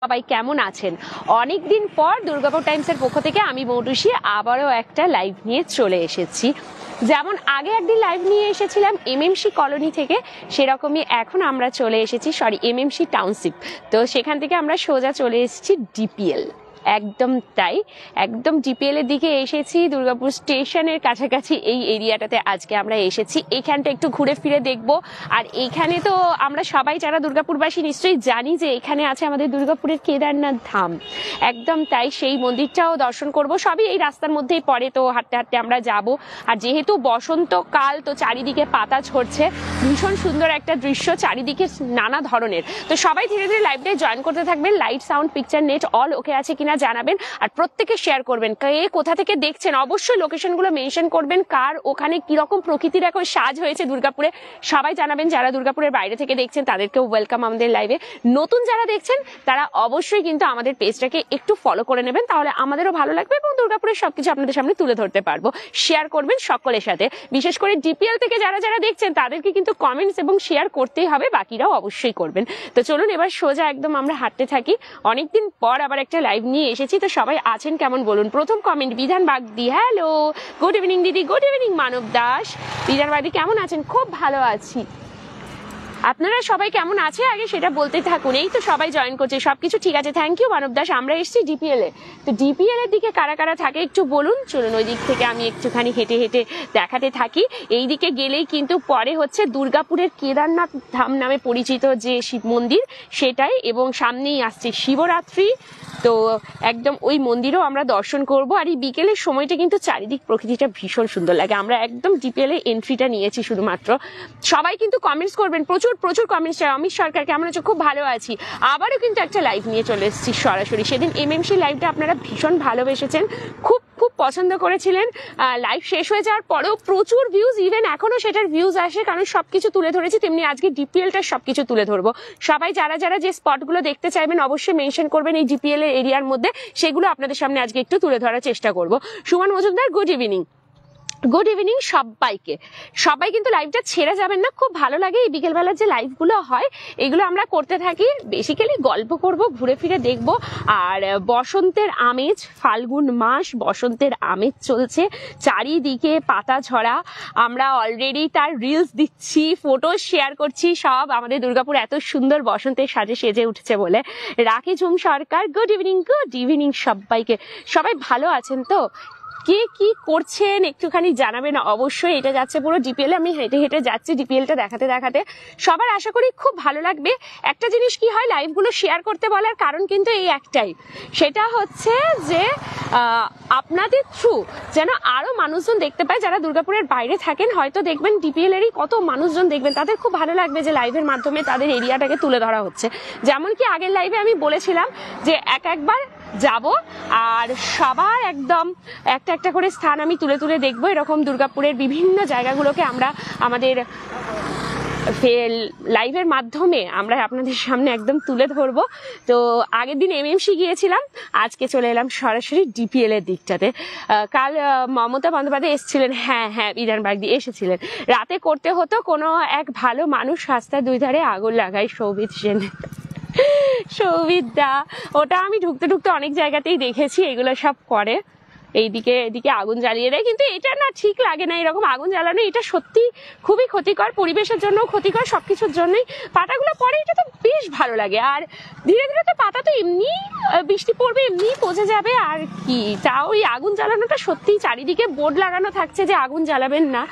সবাই কেমন আছেন? অনেকদিন পর দুর্গাপুর টাইমসের পক্ষ থেকে আমি মৌটুসী আবারও একটা লাইভ নিয়ে চলে এসেছি। যেমন আগে একদিন লাইভ নিয়ে এসেছিলাম এমএমসি কলোনি থেকে, সেরকমই এখন আমরা চলে এসেছি এমএমসি টাউনশিপ। তো সেখান থেকে আমরা সোজা চলে এসেছি ডিপিএল। একদম তাই, একদম ডিপিএল এর দিকে এসেছি, দুর্গাপুর স্টেশনের কাছাকাছি এই এরিয়াটাতে আজকে আমরা এসেছি। এইখানটা একটু ঘুরে ফিরে দেখব। আর এইখানে তো আমরা সবাই যারা দুর্গাপুরবাসী নিশ্চয়ই জানি যে এখানে আছে আমাদের দুর্গাপুরের কেদারনাথ ধাম। একদম তাই, সেই মন্দিরটাও দর্শন করব। সবই এই রাস্তার মধ্যেই পড়ে, তো হাঁটতে হাঁটতে আমরা যাব। আর যেহেতু বসন্তকাল, তো চারিদিকে পাতা ঝরছে, ভীষণ সুন্দর একটা দৃশ্য, চারিদিকে নানা ধরনের। তো সবাই ধীরে ধীরে লাইভটাই জয়েন করতে থাকবেন। Light, sound, picture, net all ওকে আছে কিনা জানাবেন। আর প্রত্যেকে শেয়ার করবেন, কে কোথা থেকে দেখছেন অবশ্যই লোকেশনগুলো মেনশন করবেন, কার ওখানে কিরকম প্রকৃতির এখন সাজ হয়েছে দুর্গাপুরে সবাই জানাবেন। যারা দুর্গাপুরের বাইরে থেকে দেখছেন তাদেরকেও ওয়েলকাম আমাদের লাইভে। নতুন যারা দেখছেন তারা অবশ্যই কিন্তু আমাদের পেজটাকে একটু ফলো করে নেবেন, তাহলে আমাদেরও ভালো লাগবে এবং দুর্গাপুরের সবকিছু আপনাদের সামনে তুলে ধরতে পারবো। শেয়ার করবেন সকলের সাথে, বিশেষ করে ডিপিএল থেকে যারা যারা দেখছেন তাদেরকে কিন্তু কমেন্টস এবং শেয়ার করতেই হবে, বাকিরাও অবশ্যই করবেন। তো চলুন এবার সোজা একদম আমরা হাঁটতে থাকি। অনেকদিন পর আবার একটা লাইভ নিয়ে এসেছি, তো সবাই আছেন কেমন বলুন। প্রথম কমেন্ট বিধান বাগদি, হ্যালো, গুড ইভিনিং দিদি। গুড ইভিনিং মানব দাস। বিধান বাগদি কেমন আছেন? খুব ভালো আছি। আপনারা সবাই কেমন আছে আগে সেটা বলতে থাকুন। এই তো সবাই জয়েন করছে, সবকিছু ঠিক আছে, থ্যাংক ইউ মানব দাস। আমরা এসেছি ডিপিএল এ। তো ডিপিএল এর দিকে কারা কারা থাকে একটু বলুন। চলুন ওই দিক থেকে আমি একটুখানি হেঁটে হেঁটে দেখাতে থাকি। এই দিকে গেলেই কিন্তু পরে হচ্ছে দুর্গাপুরের কেদারনাথ ধাম নামে পরিচিত যে শিব মন্দির সেটাই, এবং সামনেই আসছে শিবরাত্রি। তো একদম ওই মন্দিরও আমরা দর্শন করব। আর এই বিকেলের সময়টা কিন্তু চারিদিক প্রকৃতিটা ভীষণ সুন্দর লাগে। আমরা একদম ডিপিএল এ এন্ট্রিটা নিয়েছি শুধুমাত্র। সবাই কিন্তু কমেন্টস করবেন, প্রচুর প্রচুর কমেন্টস। অমিত সরকার কেমন আছো? খুব ভালো আছি। আবারও কিন্তু একটা লাইভ নিয়ে চলে এসেছি সরাসরি। সেদিন এমএমসি লাইভটা আপনারা ভীষণ ভালোবেসেছেন, খুব খুব পছন্দ করেছিলেন। লাইভ শেষ হয়ে যাওয়ার পরেও প্রচুর ভিউজ, ইভেন এখনো সেটার ভিউজ আসে, কারণ সবকিছু তুলে ধরেছি। তেমনি আজকে ডিপিএলটার সবকিছু তুলে ধরবো। সবাই যারা যারা যে স্পটগুলো দেখতে চাইবেন অবশ্যই মেনশন করবেন এই ডিপিএল এর এরিয়ার মধ্যে, সেগুলো আপনাদের সামনে আজকে একটু তুলে ধরার চেষ্টা করব। Suman Majumdar, good evening. Good evening সবাইকে। সবাই কিন্তু লাইভটা ছেড়ে যাবেন না, খুব ভালো লাগে এই বিকেলবেলার যে লাইভগুলো হয়, এগুলো আমরা করতে থাকি। বেসিক্যালি গল্প করব, ঘুরে ফিরে দেখব। আর বসন্তের আমেজ, ফাল্গুন মাস, বসন্তের আমেজ চলছে, চারিদিকে পাতা ঝরা। আমরা অলরেডি তার রিলস দিচ্ছি, ফটো শেয়ার করছি, সব আমাদের দুর্গাপুর এত সুন্দর বসন্তের সাজে সেজে উঠছে বলে। রাখি ঝুম সরকার, গুড ইভিনিং। গুড ইভিনিং সবাইকে। সবাই ভালো আছেন তো? কে কি করছেন একটুখানি জানাবেন অবশ্যই। এটা যাচ্ছে পুরো ডিপিএল, আমি হেঁটে হেঁটে যাচ্ছি ডিপিএলটা দেখাতে দেখাতে। সবার আশা করি খুব ভালো লাগবে। একটা জিনিস কি হয়, লাইভগুলো শেয়ার করতে বলার কারণ কিন্তু এই একটাই, সেটা হচ্ছে যে আপনাদের থ্রু যেন আরো মানুষজন দেখতে পায় যারা দুর্গাপুরের বাইরে থাকেন। হয়তো দেখবেন ডিপিএল এরই কত মানুষজন দেখবেন, তাদের খুব ভালো লাগবে যে লাইভের মাধ্যমে তাদের এরিয়াটাকে তুলে ধরা হচ্ছে। যেমন কি আগের লাইভে আমি বলেছিলাম যে একবার যাব আর সবার একদম একটা একটা করে স্থান আমি তুলে তুলে দেখবো। এরকম দুর্গাপুরের বিভিন্ন জায়গাগুলোকে আমরা আমাদের লাইভের মাধ্যমে আমরা আপনাদের সামনে একদম তুলে ধরবো। তো আগের দিন এমএমসি গিয়েছিলাম, আজকে চলে এলাম সরাসরি ডিপিএল এর দিকটাতে। কাল মমতা বন্দ্যোপাধ্যায় এসেছিলেন, হ্যাঁ হ্যাঁ বিধান বাগদি এসেছিলেন। রাতে করতে হতো কোনো এক ভালো মানুষ রাস্তার দুই ধারে আগুন লাগায়, সৌভিত সেন। সৌভিত দা, ওটা আমি ঢুকতে ঢুকতে অনেক জায়গাতেই দেখেছি, এগুলো সব করে। এইদিকে এদিকে আগুন জ্বালিয়ে দেয়, কিন্তু এটা না ঠিক লাগে না এরকম আগুন জ্বালানো। এটা সত্যি খুবই ক্ষতিকর, পরিবেশের জন্য ক্ষতিকর, সবকিছুর জন্যই। পাতাগুলো পরে এটা তো বেশ ভালো লাগে। আর ধীরে ধীরে তো পাতা তো এমনি বৃষ্টি পড়বে, এমনি পচে যাবে আর কি। তাও ওই আগুন জ্বালানোটা সত্যি, চারিদিকে বোর্ড লাগানো থাকছে যে আগুন জ্বালাবেন না,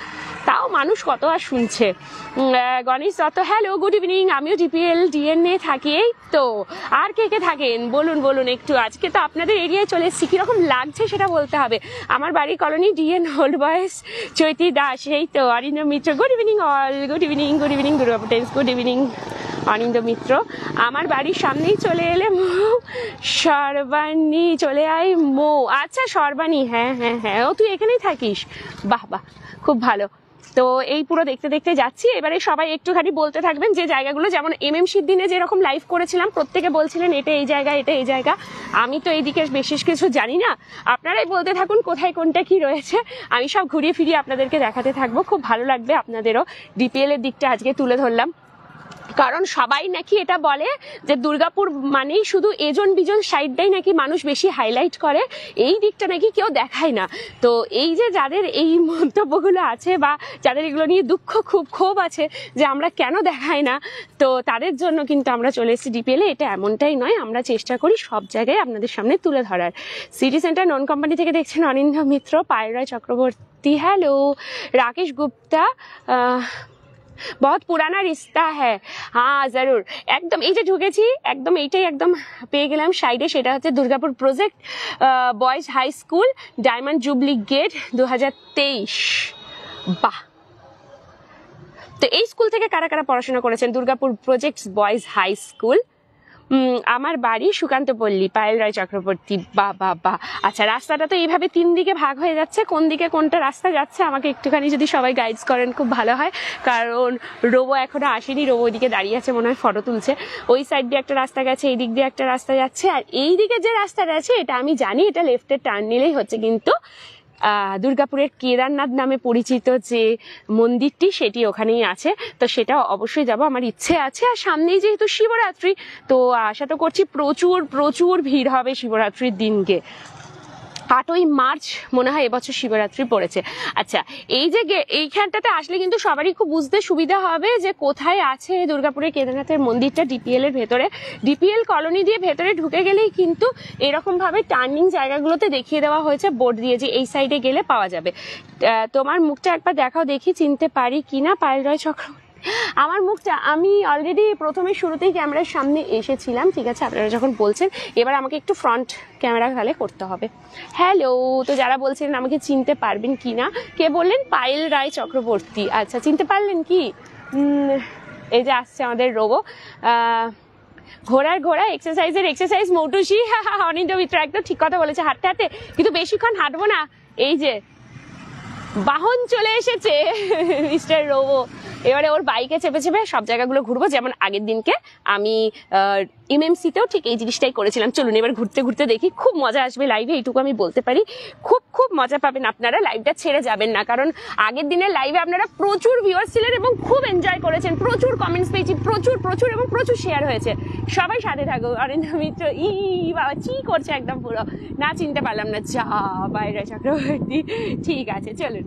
তাও মানুষ কত আর শুনছে। Ganesh Dutta, hello, good evening. আমিও ডিপিএল ডিএনএ থাকি। এই তো, আর কে কে থাকেন বলুন বলুন একটু। আজকে তো আপনাদের এরিয়ায় চলে এসেছি, কিরকম লাগছে সেটা বলতে হবে। আমার বাড়ি কলোনি ডিএন ওল্ড বয়েস, চৈতি দাস। এই তো Arinda Mitra, good evening all. Good evening, good evening Durgapur times, good evening Aninda Mitra. আমার বাড়ির সামনেই চলে এলে সর্বাণী, চলে আয় মো। আচ্ছা সর্বাণী, হ্যাঁ হ্যাঁ হ্যাঁ, ও তুই এখানেই থাকিস, বাহ বাহ, খুব ভালো। তো এই পুরো দেখতে দেখতে যাচ্ছি। এবারে সবাই একটুখানি বলতে থাকবেন যে জায়গাগুলো, যেমন এমএমসির দিনে যেরকম লাইভ করেছিলাম প্রত্যেকে বলছিলেন এটা এই জায়গা, এটা এই জায়গা। আমি তো এইদিকে বিশেষ কিছু জানি না, আপনারাই বলতে থাকুন কোথায় কোনটা কি রয়েছে। আমি সব ঘুরিয়ে ফিরিয়ে আপনাদেরকে দেখাতে থাকবো, খুব ভালো লাগবে আপনাদেরও। ডিপিএল এর দিকটা আজকে তুলে ধরলাম। কারণ সবাই নাকি এটা বলে যে দুর্গাপুর মানেই শুধু এজন বিজন সাইডটাই নাকি মানুষ বেশি হাইলাইট করে, এই দিকটা নাকি কেউ দেখায় না। তো এই যে যাদের এই মন্তব্যগুলো আছে বা যাদের এগুলো নিয়ে দুঃখ খুব ক্ষোভ আছে যে আমরা কেন দেখাই না, তো তাদের জন্য কিন্তু আমরা চলে এসেছি ডিপিএলে। এটা এমনটাই নয়, আমরা চেষ্টা করি সব জায়গায় আপনাদের সামনে তুলে ধরার। সিটি সেন্টার নন কোম্পানি থেকে দেখছেন অনিন্দ্য মিত্র, পায়েল রায় চক্রবর্তী, হ্যালো রাকেশ গুপ্তা, बहुत पुराना रिश्ता है, हाँ जरूर। একদম এই যে ঢুকেছি একদম এইটাই একদম পেয়ে গেলাম সাইডে, সেটা হচ্ছে Durgapur project boys high school, diamond jubilee gate 2023। বাহ, তো এই স্কুল থেকে কারা কারা পড়াশোনা করেছেন? Durgapur project boys high school. আমার বাড়ি সুকান্তপল্লী, পায়েল রায় চক্রবর্তী, বা বা বা। আচ্ছা, রাস্তাটা তো এইভাবে 3 দিকে ভাগ হয়ে যাচ্ছে, কোন দিকে কোনটা রাস্তা যাচ্ছে আমাকে একটুখানি যদি সবাই গাইডস করেন খুব ভালো হয়, কারণ রোবো এখনো আসেনি। রোবো ওইদিকে দাঁড়িয়ে আছে, মনে হয় ফটো তুলছে। ওই সাইড দিয়ে একটা রাস্তা গেছে, এই দিক দিয়ে একটা রাস্তা যাচ্ছে, আর এই দিকে যে রাস্তাটা আছে এটা আমি জানি, এটা লেফটে টার্ন নিলেই হচ্ছে কিন্তু দুর্গাপুরের কেদারনাথ নামে পরিচিত যে মন্দিরটি সেটি ওখানেই আছে। তো সেটা অবশ্যই যাব, আমার ইচ্ছে আছে। আর সামনেই যেহেতু শিবরাত্রি, তো আশা তো করছি প্রচুর প্রচুর ভিড় হবে শিবরাত্রির দিনকে। 8ই মার্চ মনে হয় এবছর শিবরাত্রি পড়েছে। আচ্ছা, এই যে এইখানটাতে আসলে কিন্তু সবারই খুব বুঝতে সুবিধা হবে যে কোথায় আছে দুর্গাপুরের কেদারনাথের মন্দিরটা, ডিপিএল এর ভেতরে। ডিপিএল কলোনি দিয়ে ভেতরে ঢুকে গেলেই কিন্তু এরকম ভাবে টার্নিং জায়গাগুলোতে দেখিয়ে দেওয়া হয়েছে বোর্ড দিয়ে যে এই সাইডে গেলে পাওয়া যাবে। তোমার মুখটা একবার দেখাও দেখি, চিনতে পারি কিনা। পায়েল রায় চক্রবর্তী, আমার মুখটা আমি অলরেডি প্রথমে শুরুতেই ক্যামেরার সামনে এসেছিলাম, ঠিক আছে, আপনারা যখন বলছেন। এবার আমাকে একটু ফ্রন্ট ক্যামেরা তাহলে করতে হবে। হ্যালো, তো যারা বলছিলেন আমাকে চিনতে পারবেন কি না, কে বললেন? পায়েল রায় চক্রবর্তী। আচ্ছা, চিনতে পারলেন কি? এই যে আসছে আমাদের রোবো, ঘোড়ার ঘোড়া এক্সারসাইজের এক্সারসাইজ মৌটুসি। অনিন্দ্য মিত্র একদম ঠিক কথা বলেছে, হাঁটতে হাঁটতে, কিন্তু বেশিক্ষণ হাঁটবো না। এই যে বাহন চলে এসেছে মিস্টার রোবো, এবারে ওর বাইকে চেপে চেপে সব জায়গাগুলো ঘুরবো। যেমন আগের দিনকে আমি এমএমসিতেও ঠিক এই জিনিসটাই করেছিলাম। চলুন এবার ঘুরতে ঘুরতে দেখি, খুব মজা আসবে লাইভে, এইটুকু আমি বলতে পারি। খুব খুব মজা পাবেন আপনারা, লাইভটা ছেড়ে যাবেন না, কারণ আগের দিনের লাইভে আপনারা প্রচুর ভিউয়ার্স ছিলেন এবং খুব এনজয় করেছেন, প্রচুর কমেন্টস পেয়েছি, প্রচুর প্রচুর এবং প্রচুর শেয়ার হয়েছে। সবাই সাথে থাকো। অরিন্দ্য মিত্র ই বাবা চি করছে একদম পুরো, না চিনতে পারলাম না, যা বাইরে চক্রবর্তী। ঠিক আছে চলুন,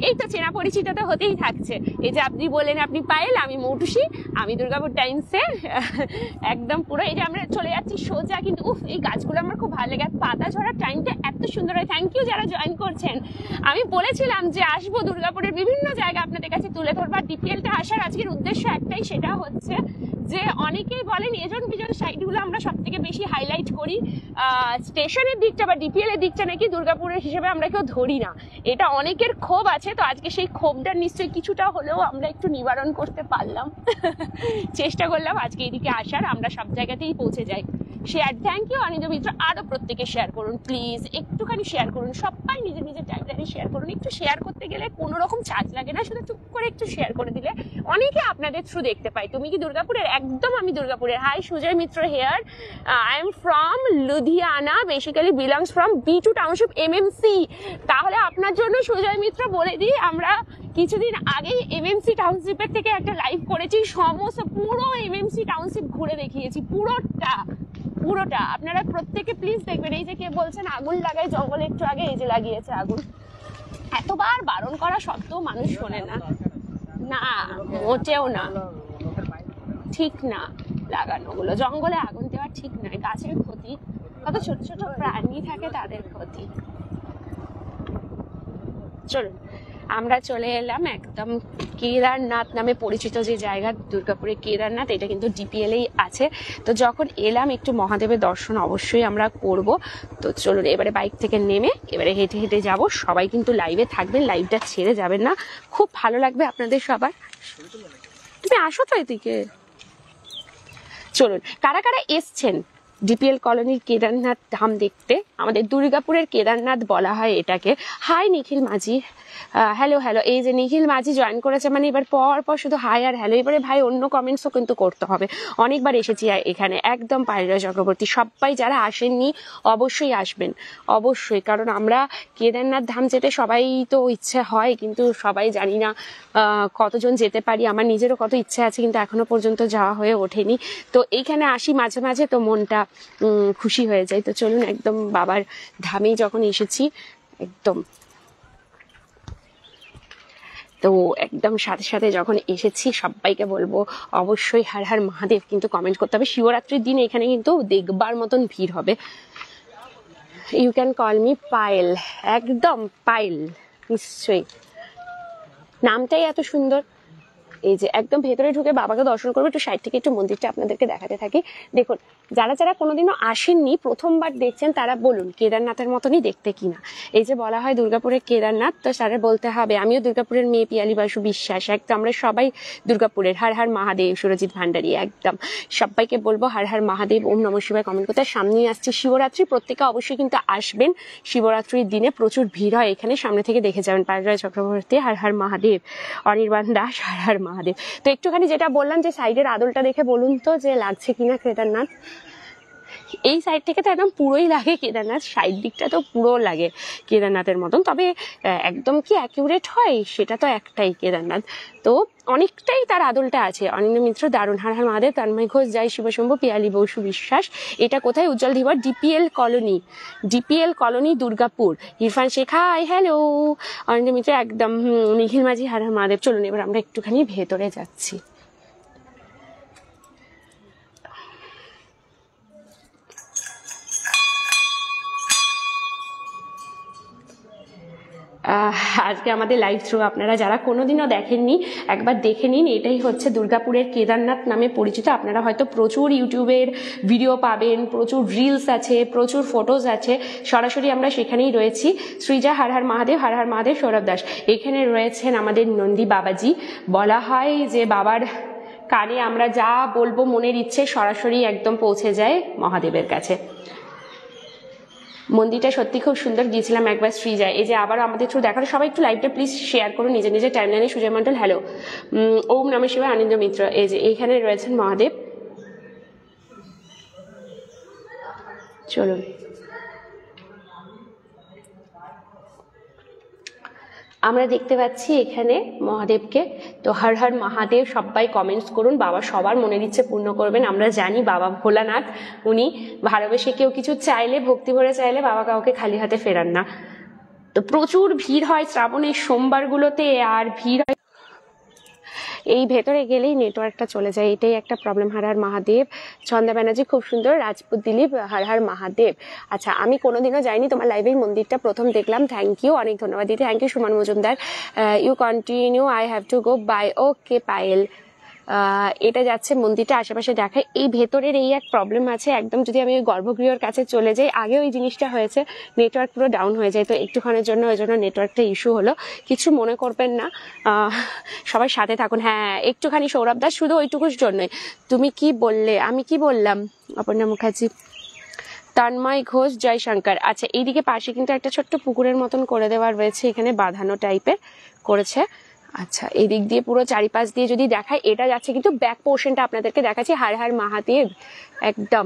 এই তো চেনা পরিচিত তো হতেই থাকছে। এই যে আপনি বললেন আপনি পায়েল, আমি মৌটুসি, আমি দুর্গাপুর টাইমসে একদম পুরো। এই যে আমরা চলে যাচ্ছি সোজা, কিন্তু উফ এই গাছগুলো আমার খুব ভালো লাগে, পাতা ঝরার টাইমটা এত সুন্দর হয়। থ্যাংক ইউ যারা জয়েন করছেন। আমি বলেছিলাম যে আসবো দুর্গাপুরের বিভিন্ন জায়গা আপনাদের কাছে তুলে ধরবার। ডিপিএলটা আসার আজকের উদ্দেশ্য একটাই, সেটা হচ্ছে যে অনেকেই বলেন এজন বিজন সাইডগুলো আমরা সব থেকে বেশি হাইলাইট করি, স্টেশনের দিকটা বা ডিপিএল এর দিকটা নাকি দুর্গাপুরের হিসেবে আমরা কেউ ধরি না। এটা অনেকের ক্ষোভ আছে, তো আজকে সেই ক্ষোভটা নিশ্চয়ই কিছুটা হলেও আমরা একটু নিবারণ করতে পারলাম। চেষ্টা করলাম আজকে এদিকে আসার, আমরা সব জায়গাতেই পৌঁছে যাই। শেয়ার, থ্যাংক ইউ অনিন্দ্য মিত্র, আরো প্রত্যেকে শেয়ার করুন প্লিজ, একটুখানি শেয়ার করুন, সবাই নিজের নিজের টাইমলাইনে শেয়ার করুন। একটু শেয়ার করতে গেলে কোনো রকম চার্জ লাগে না, শুধু চুপ করে একটু শেয়ার করে দিলে অনেকে আপনাদের থ্রু দেখতে পাই। তুমি কি দুর্গাপুরের? একদম আমি দুর্গাপুরের। Hi Sujoy Mitra here, I am from Ludhiana, basically belongs from B2 township MMC. তাহলে আপনার জন্য সুজয় মিত্র বলে দিই, আমরা কিছুদিন আগেই এমএমসি টাউনশিপের থেকে একটা লাইভ করেছি, সমস্ত পুরো এমএমসি টাউনশিপ ঘুরে দেখিয়েছি, পুরোটা। আপনারা প্রত্যেকে প্লিজ দেখবেন। এই যে কে বলছেন আগুন লাগাই জঙ্গলে, একটু আগে এই যে লাগিয়েছে আগুন, এতবার বারণ করা সত্ত্বেও মানুষ শোনে না, না মোটেও না, ঠিক না লাগানোগুলো। জঙ্গলে আগুন দেওয়া ঠিক নয়, গাছের ক্ষতি, কত ছোট ছোট প্রাণী থাকে তাদের ক্ষতি। চলুন আমরা চলে এলাম একদম কেদারনাথ নামে পরিচিত যে জায়গা, দুর্গাপুরের কেদারনাথ, এটা কিন্তু ডিপিএলেই আছে। তো যখন এলাম একটু মহাদেবের দর্শন অবশ্যই আমরা করব। তো চলুন এবারে বাইক থেকে নেমে এবারে হেঁটে হেঁটে যাব। সবাই কিন্তু লাইভে থাকবেন, লাইভটা ছেড়ে যাবেন না, খুব ভালো লাগবে আপনাদের সবার। তুমি আসো তো এদিকে। চলুন, কারা কারা এসছেন ডিপিএল কলোনির কেদারনাথ ধাম দেখতে। আমাদের দুর্গাপুরের কেদারনাথ বলা হয় এটাকে। হাই নিখিল মাঝি, হ্যালো হ্যালো। এই যে নিখিল মাঝি জয়েন করেছে, মানে এবার পর পর শুধু হাই আর হ্যালো। এবারে ভাই অন্য কমেন্টসও কিন্তু করতে হবে, অনেকবার এসেছি এখানে। একদম পায়েলরা চক্রবর্তী, সবাই যারা আসেননি অবশ্যই আসবেন, অবশ্যই। কারণ আমরা কেদারনাথ ধাম যেতে সবাই তো ইচ্ছে হয়, কিন্তু সবাই জানি না কতজন যেতে পারি। আমার নিজেরও কত ইচ্ছে আছে, কিন্তু এখনো পর্যন্ত যাওয়া হয়ে ওঠেনি। তো এইখানে আসি মাঝে মাঝে, তো মনটা খুশি হয়ে যায়। তো চলুন, একদম বাবার ধামেই যখন এসেছি একদম, তো একদম সাথে সাথে যখন এসেছি সবাইকে বলবো অবশ্যই হর হর মহাদেব কিন্তু কমেন্ট করতে হবে। শিবরাত্রির দিন এখানে কিন্তু দেখবার মতন ভিড় হবে। You can call me Payel, একদম পায়েল, নিশ্চয়ই, নামটাই এত সুন্দর। এই যে একদম ভেতরে ঢুকে বাবাকে দর্শন করবো। একটু সাইড থেকে একটু মন্দিরটা আপনাদেরকে দেখাতে থাকি। দেখুন, যারা যারা কোনোদিনও আসেননি, প্রথমবার দেখছেন, তারা বলুন কেদারনাথের মতনই দেখতে কিনা। এই যে বলা হয় দুর্গাপুরের কেদারনাথ, তো তারা বলতে হবে আমিও দুর্গাপুরের মেয়ে, পিয়ালি বাসু বিশ্বাস। একদম আমরা সবাই দুর্গাপুরের। হর হর মহাদেব, সুরজিৎ ভান্ডারী। একদম সবাইকে বলবো হর হর মহাদেব, ওম নমঃ শিবায় কমেন্ট করতে। সামনেই আসছে শিবরাত্রি, প্রত্যেকে অবশ্যই কিন্তু আসবেন। শিবরাত্রির দিনে প্রচুর ভিড় হয় এখানে, সামনে থেকে দেখে যাবেন। পায়েলরা চক্রবর্তী, হর হর মহাদেব। অনির্বাণ দাস, হর হর মহাদেব। তো একটুখানি যেটা বললাম যে সাইডের আদলটা দেখে বলুন তো যে লাগছে কিনা কেদারনাথ। এই সাইড থেকে তো একদম পুরোই লাগে কেদারনাথ, সাইড দিকটা তো পুরো লাগে কেদারনাথের মতন। তবে একদম কি অ্যাকিউরেট হয় সেটা তো একটাই কেদারনাথ, তো অনেকটাই তার আদলটা আছে। অনিন্দ মিত্র দারুণ, হর হর মহাদেব। তন্ময় ঘোষ, জয় শিবশম্ভু। পিয়ালি বসু বিশ্বাস। এটা কোথায়? Ujjwal Dhibar, DPL colony, DPL colony Durgapur. Irfan Sheikh, hi hello. Aninda Mitra একদম। নিখিল মাঝি, হর হর মহাদেব। চলুন এবার আমরা একটুখানি ভেতরে যাচ্ছি। আজকে আমাদের লাইভ থ্রু আপনারা যারা কোনোদিনও দেখেননি একবার দেখে নিন। এটাই হচ্ছে দুর্গাপুরের কেদারনাথ নামে পরিচিত। আপনারা হয়তো প্রচুর ইউটিউবের ভিডিও পাবেন, প্রচুর রিলস আছে, প্রচুর ফটোজ আছে। সরাসরি আমরা সেখানেই রয়েছি। সৃজা, হর হর মহাদেব, হর হর মহাদেব। সৌরভ দাস, এখানে রয়েছেন আমাদের নন্দী বাবাজি। বলা হয় যে বাবার কানে আমরা যা বলবো মনের ইচ্ছে সরাসরি একদম পৌঁছে যায় মহাদেবের কাছে। মন্দিরটা সত্যি খুব সুন্দর, গিয়েছিলাম একবার শ্রীজায়। এই যে আবার আমাদের থ্রু দেখার, সবাই একটু লাইভটা প্লিজ শেয়ার করুন নিজের নিজের টাইমলাইনে। সুজয় মন্ডল, হ্যালো। ওম নমঃ শিবায়, আনন্দ মিত্র। এই যে এইখানে রয়েছেন মহাদেব। চলুন আমরা দেখতে পাচ্ছি এখানে মহাদেবকে। তো হর হর মহাদেব সবাই কমেন্টস করুন। বাবা সবার মনের ইচ্ছে পূর্ণ করবেন। আমরা জানি বাবা ভোলানাথ, উনি ভালোবেসে কেউ কিছু চাইলে, ভক্তি ভরে চাইলে বাবা কাউকে খালি হাতে ফেরান না। তো প্রচুর ভিড় হয় শ্রাবণের সোমবারগুলোতে, আর ভিড় হয় এই ভেতরে গেলেই নেটওয়ার্কটা চলে যায়, এটাই একটা প্রবলেম। হর হর মহাদেব। ছন্দা ব্যানার্জি, খুব সুন্দর। রাজপুত দিলীপ, হর হর মহাদেব। আচ্ছা, আমি কোনোদিনও যাইনি তোমার লাইভের, মন্দিরটা প্রথম দেখলাম। থ্যাংক ইউ, অনেক ধন্যবাদ দিদি। Thank you Suman Majumdar. You continue, I have to go bye. Okay Payel, এটা যাচ্ছে মন্দিরটা আশেপাশে দেখায়। এই ভেতরের এই এক প্রবলেম আছে, একদম যদি আমি ওই গর্ভগৃহর কাছে চলে যাই, আগে ওই জিনিসটা হয়েছে, নেটওয়ার্ক পুরো ডাউন হয়ে যায়। তো একটুখানের জন্য ওই জন্য নেটওয়ার্কটা ইস্যু হলো, কিছু মনে করবেন না, সবাই সাথে থাকুন। হ্যাঁ একটুখানি সৌরভ দাস, শুধু ওইটুকুর জন্যই। তুমি কি বললে, আমি কি বললাম? অপর্ণা মুখার্জি, তন্ময় ঘোষ, জয়শঙ্কর। আচ্ছা, এইদিকে পাশে কিন্তু একটা ছোট্ট পুকুরের মতন করে দেওয়া রয়েছে, এখানে বাঁধানো টাইপের করেছে। আচ্ছা, এই দিক দিয়ে পুরো চারিপাশ দিয়ে যদি দেখায়, এটা যাচ্ছে কিন্তু ব্যাক পোর্শনটা আপনাদেরকে দেখাচ্ছি। হর হর মহাদেব, একদম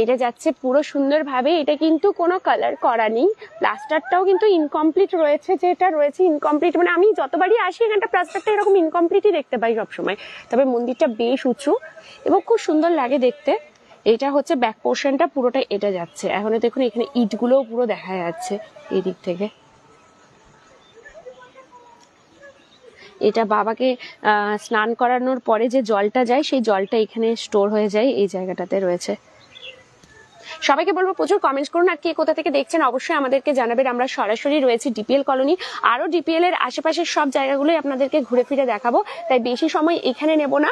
এটা যাচ্ছে পুরো সুন্দরভাবে। এটা কিন্তু কোনো কালার করা নেই, প্লাস্টারটাও কিন্তু ইনকমপ্লিট রয়েছে। যেটা রয়েছে ইনকমপ্লিট, মানে আমি যতবারই আসি এখানটা প্লাস্টারটা এরকম ইনকমপ্লিটই দেখতে পাই সবসময়। তবে মন্দিরটা বেশ উঁচু এবং খুব সুন্দর লাগে দেখতে। এটা হচ্ছে ব্যাক পোর্শনটা পুরোটা, এটা যাচ্ছে। এখন দেখুন এখানে ইটগুলোও পুরো দেখা যাচ্ছে এই দিক থেকে। এটা বাবাকে স্নান করানোর পরে যে জলটা যায়, সেই জলটা এখানে স্টোর হয়ে যায়, এই জায়গাটাতে রয়েছে। সবাইকে বলবো প্রচুর কমেন্টস করুন, আর কে কোথা থেকে দেখছেন অবশ্যই আমাদেরকে জানাবেন। আমরা সরাসরি রয়েছি ডিপিএল কলোনি, আরো ডিপিএল এর আশেপাশের সব জায়গাগুলোই আপনাদেরকে ঘুরে ফিরে দেখাবো, তাই বেশি সময় এখানে নেব না।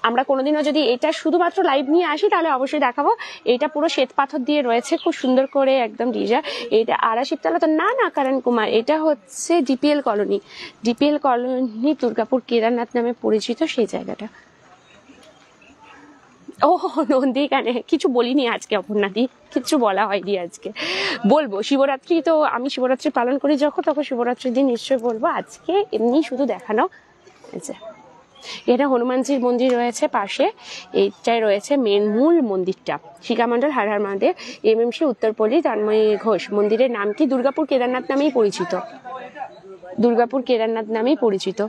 আমরা কোনোদিনও যদি এটা শুধুমাত্র লাইভ নিয়ে আসি তাহলে অবশ্যই দেখাবো। এটা পুরো শ্বেত পাথর দিয়ে রয়েছে, খুব সুন্দর করে একদম ডিজা। এটা আরা শিবতলা তো না, কারণ কুমার। এটা হচ্ছে DPL colony, DPL colony Durgapur Kedarnath নামে পরিচিত সেই জায়গাটা। ও নন্দীকানে কিছু বলিনি আজকে অপর্ণাদি, কিছু বলা হয়নি আজকে, বলবো। শিবরাত্রি তো আমি শিবরাত্রি পালন করি যখন, তখন শিবরাত্রির দিন নিশ্চয়ই বলবো। আজকে এমনি শুধু দেখানো। এটা হনুমানজির মন্দির রয়েছে পাশে, এইটাই রয়েছে মেন মূল মন্দিরটা। শিখামণ্ডল হর হর মহাদেব, এমএমসি উত্তরপল্লী তন্ময় ঘোষ। মন্দিরের নামটি দুর্গাপুর কেদারনাথ নামেই পরিচিত, দুর্গাপুর কেদারনাথ নামেই পরিচিত।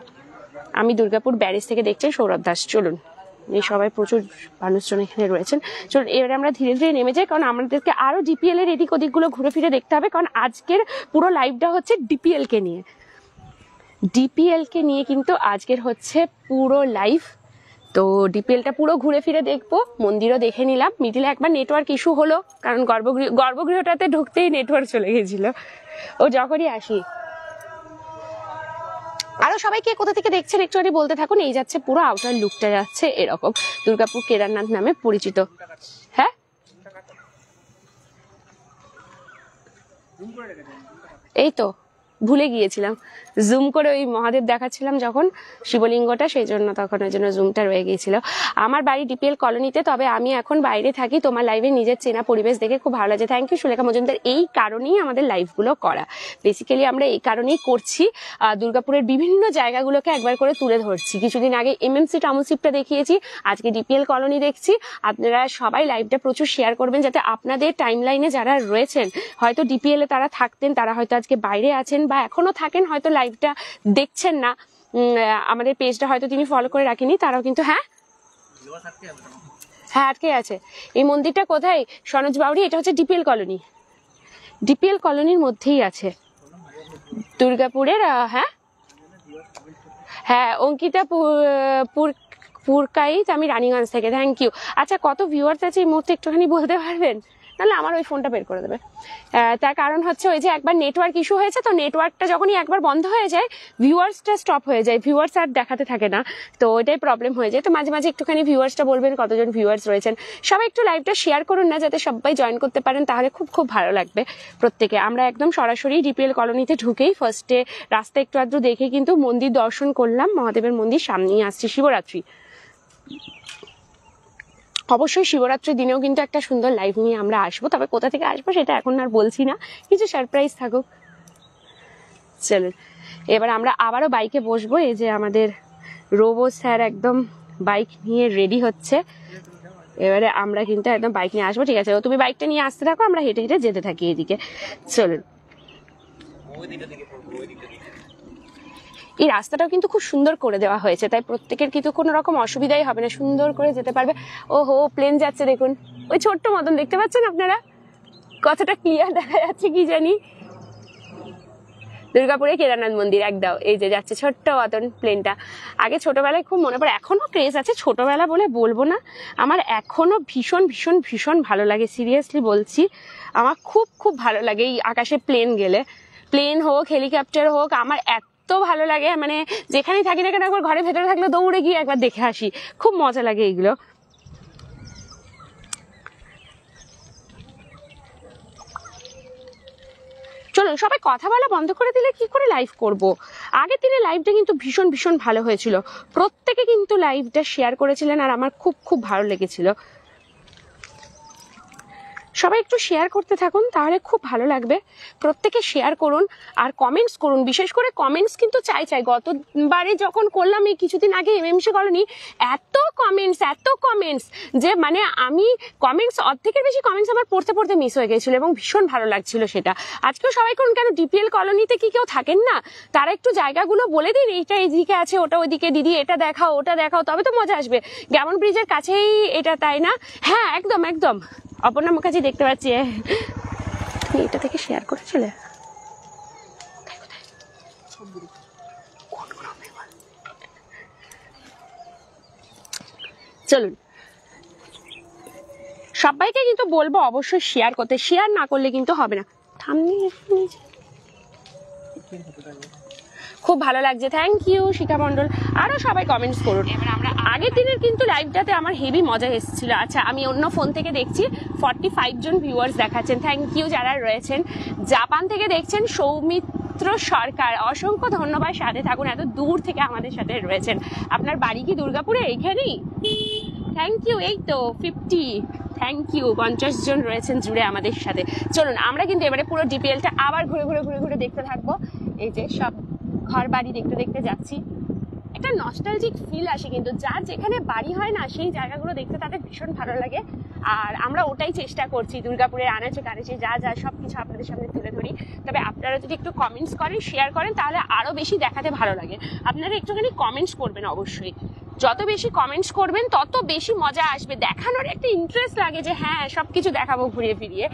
আমি দুর্গাপুর ব্যারেজ থেকে দেখছি সৌরভ দাস। চলুন, এই সবাই প্রচুর মানুষজন এখানে রয়েছেন। চলুন এবারে আমরা ধীরে ধীরে নেমে যাই, কারণ আমাদেরকে আরো ডিপিএল এর এদিক ওদিকগুলো ঘুরে ফিরে দেখতে হবে, কারণ আজকের পুরো লাইভটা হচ্ছে ডিপিএল কে নিয়ে। ডিপিএল কে নিয়ে কিন্তু আজকের হচ্ছে পুরো লাইভ। তো ডিপিএলটা পুরো ঘুরে ফিরে দেখবো, মন্দিরও দেখে নিলাম। মিডিলে একবার নেটওয়ার্ক ইস্যু হলো, কারণ গর্ভগৃহটাতে ঢুকতেই নেটওয়ার্ক চলে গেছিল, ও যখনই আসি। আরো সবাইকে কোথা থেকে দেখছেন একটুখানি বলতে থাকুন। এই যাচ্ছে পুরো আউটার লুকটা যাচ্ছে এরকম, দুর্গাপুর কেদারনাথ নামে পরিচিত। হ্যাঁ এই তো ভুলে গিয়েছিলাম, জুম করে ওই মহাদেব দেখাচ্ছিলাম যখন শিবলিঙ্গটা, সেই জন্য তখন ওই জন্য জুমটা রয়ে গিয়েছিল। আমার বাড়ি ডিপিএল কলোনিতে, তবে আমি এখন বাইরে থাকি। তোমার লাইভে নিজের চেনা পরিবেশ দেখে খুব ভালো লাগে। Thank you Sulekha Majumdar. এই কারণেই আমাদের লাইভগুলো করা, বেসিক্যালি আমরা এই কারণেই করছি, দুর্গাপুরের বিভিন্ন জায়গাগুলোকে একবার করে তুলে ধরছি। কিছুদিন আগে এমএমসি টাউনশিপটা দেখিয়েছি, আজকে ডিপিএল কলোনি দেখছি। আপনারা সবাই লাইভটা প্রচুর শেয়ার করবেন, যাতে আপনাদের টাইম লাইনে যারা রয়েছেন, হয়তো ডিপিএল এ তারা থাকতেন, তারা হয়তো আজকে বাইরে আছেন, বা এখনো থাকেন, হয়তো লাইভটা দেখছেন না, আমাদের পেজটা হয়তো তিনি ফলো করে রাখেনি, তারাও কিন্তু হ্যাঁ আটকে আছে। এই মন্দিরটা কোথায় সনোজ বাউরি? এটা হচ্ছে ডিপিএল কলোনি, ডিপিএল কলোনির মধ্যেই আছে দুর্গাপুরের। হ্যাঁ অঙ্কিতা পুরকাইত, আমি রানীগঞ্জ থেকে। Thank you. আচ্ছা কত ভিউয়ার্স আছে এই মুহূর্তে একটুখানি বলতে পারবেন? নাহলে আমার ওই ফোনটা বের করে দেবে। তার কারণ হচ্ছে ওই যে একবার নেটওয়ার্ক ইস্যু হয়েছে, তো নেটওয়ার্কটা যখনই একবার বন্ধ হয়ে যায় ভিউয়ার্সটা স্টপ হয়ে যায়, ভিউয়ার্স আর দেখাতে থাকে না, তো ওইটাই প্রবলেম হয়ে যায়। তো মাঝে মাঝে একটুখানি ভিউয়ার্সটা বলবেন কতজন ভিউয়ার্স রয়েছেন। সবাই একটু লাইভটা শেয়ার করুন না, যাতে সবাই জয়েন করতে পারেন, তাহলে খুব খুব ভালো লাগবে প্রত্যেকে। আমরা একদম সরাসরি ডিপিএল কলোনিতে ঢুকেই ফার্স্টে রাস্তা একটু আধটু দেখে কিন্তু মন্দির দর্শন করলাম। মহাদেবের মন্দির সামনেই আসছে, শিবরাত্রি। অবশ্যই শিবরাত্রির দিনেও কিন্তু একটা সুন্দর লাইভ নিয়ে আমরা আসবো, তবে কোথা থেকে আসবো সেটা এখন আর বলছি না, কিছু সারপ্রাইজ থাকুক। চলুন এবার আমরা আবারও বাইকে বসবো। এই যে আমাদের রোবো স্যার একদম বাইক নিয়ে রেডি হচ্ছে, এবারে আমরা কিন্তু একদম বাইক নিয়ে আসবো। ঠিক আছে, তুমি বাইকটা নিয়ে আসতে থাকো, আমরা হেঁটে হেঁটে যেতে থাকি এদিকে। চলুন, এই রাস্তাটাও কিন্তু খুব সুন্দর করে দেওয়া হয়েছে, তাই প্রত্যেকের কিন্তু কোনো রকম অসুবিধাই হবে না, সুন্দর করে যেতে পারবে। ওহো প্লেন যাচ্ছে দেখুন, ওই ছোট্ট মতন দেখতে পাচ্ছেন আপনারা, কতটা ক্লিয়ার দেখা যাচ্ছে কি জানি। দুর্গাপুরে কেদারনাথ মন্দির একদম, এই যে যাচ্ছে ছোট্ট মতন প্লেনটা। আগে ছোটবেলায় খুব মনে পড়ে, এখনো ক্রেজ আছে, ছোটবেলা বলে বলবো না, আমার এখনো ভীষণ ভীষণ ভীষণ ভালো লাগে, সিরিয়াসলি বলছি, আমার খুব খুব ভালো লাগে এই আকাশে প্লেন গেলে, প্লেন হোক হেলিকপ্টার হোক, আমার এত ভালো লাগে, মানে যেখানেই থাকি না কেন একবার ঘরের ভেতরে থাকলে দৌড়ে গিয়ে একবার দেখে আসি, খুব মজা লাগে এগুলো। চলুন সবাই কথা বলা বন্ধ করে দিলে কি করে লাইভ করব। আগের দিনে লাইভটা কিন্তু ভীষণ ভীষণ ভালো হয়েছিল, প্রত্যেকে কিন্তু লাইভটা শেয়ার করেছিলেন, আর আমার খুব খুব ভালো লেগেছিল। সবাই একটু শেয়ার করতে থাকুন, তাহলে খুব ভালো লাগবে। প্রত্যেকে শেয়ার করুন আর কমেন্টস করুন, বিশেষ করে কমেন্টস কিন্তু চাই। গতবারে যখন করলাম এই কিছুদিন আগে এমএমসি কলোনি, এত কমেন্টস যে মানে আমি কমেন্টস অর্ধেকের বেশি কমেন্টস আমার পড়তে পড়তে মিস হয়ে গেছিল, এবং ভীষণ ভালো লাগছিল সেটা। আজকেও সবাই করুন, কেন ডিপিএল কলোনিতে কি কেউ থাকেন না, তারা একটু জায়গাগুলো বলে দিন, এইটা এইদিকে আছে, ওটা ওইদিকে, দিদি এটা দেখাও ওটা দেখাও, তবে তো মজা আসবে। গ্যামন ব্রিজের কাছেই এটা, তাই না? হ্যাঁ একদম একদম। অপর্ণা মুখার্জি দেখতে পাচ্ছি, তুমি এটা থেকে শেয়ার করেছিলে। চলুন সবাইকে কিন্তু বলবো অবশ্যই শেয়ার করতে, শেয়ার না করলে কিন্তু হবে না। খুব ভালো লাগছে, থ্যাংক ইউ শিখা মন্ডল। আরো সবাই কমেন্টস করুন। এবার আমরা আগের দিনের কিন্তু লাইভটাতে আমার হেভি মজা এসেছিল। আচ্ছা আমি অন্য ফোন থেকে দেখছি, 45 জন ভিউয়ার্স দেখাচ্ছেন, থ্যাংক ইউ যারা রয়েছেন। জাপান থেকে দেখছেন সৌমিত্র সরকার, অসংখ্য ধন্যবাদ, সাথে থাকুন, এত দূর থেকে আমাদের সাথে রয়েছেন। আপনার বাড়ি কি দুর্গাপুরে? এইখানেই, থ্যাংক ইউ। এই তো 50, থ্যাংক ইউ। 50 জন রয়েছেন জুড়ে আমাদের সাথে। চলুন আমরা কিন্তু এবারে পুরো ডিপিএলটা আবার ঘুরে ঘুরে ঘুরে ঘুরে দেখতে থাকবো। এই যে সব ঘর বাড়ি দেখতে দেখতে যাচ্ছি। একটা নস্টালজিক ফিল আসে, কিন্তু যার যেখানে বাড়ি হয় না সেই জায়গাগুলো দেখতে তাদের ভীষণ ভালো লাগে। আর আমরা ওটাই চেষ্টা করছি, দুর্গাপুরের আনাচে কানাচে যা যা সব কিছু আপনাদের সামনে তুলে ধরি। তবে আপনারা যদি একটু কমেন্টস করেন, শেয়ার করেন, তাহলে আরও বেশি দেখাতে ভালো লাগে। আপনারা একটুখানি কমেন্টস করবেন অবশ্যই। যত বেশি কমেন্টস করবেন তত বেশি মজা আসবে, দেখানোর একটা ইন্টারেস্ট লাগে যে হ্যাঁ সব কিছু দেখাবো ঘুরিয়ে ফিরিয়ে।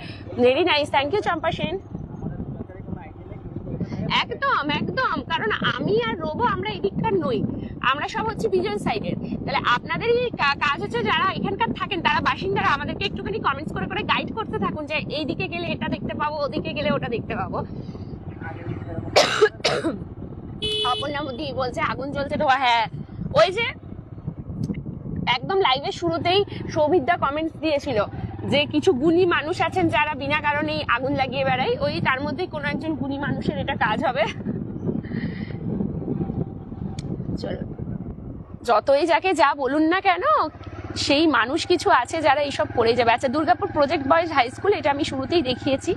ভেরি নাইস, থ্যাংক ইউ চম্পা সেন। একদম একদম, কারণ আমি আর রোবো আমরা এদিককার নই, আমরা সব হচ্ছে বিজয় সাইডের। তাহলে আপনাদেরই কাজ হচ্ছে যারা এখানকার থাকেন, তারা বাসিন্দারা, আমাদেরকে একটুখানি কমেন্টস করে করে গাইড করতে থাকুন যে এইদিকে গেলে এটা দেখতে পাবো, ওদিকে গেলে ওটা দেখতে পাবো। অপর্ণামতি বলছে আগুন জ্বলছে ধোয়া। হ্যাঁ, ওই যে একদম লাইভের শুরুতেই সৌভিকদা কমেন্টস দিয়েছিল যে কিছু গুণী মানুষ আছেন যারা বিনা কারণেই আগুন লাগিয়ে বেড়ায়, ওই তার মধ্যেই কোনো একজন গুণী মানুষের এটা কাজ হবে। চলো, যতই যাকে যা বলুন না কেন, সেই মানুষ কিছু আছে যারা এইসব করে যাবে। আচ্ছা, Durgapur project boys high school, এটা আমি শুরুতেই দেখিয়েছি।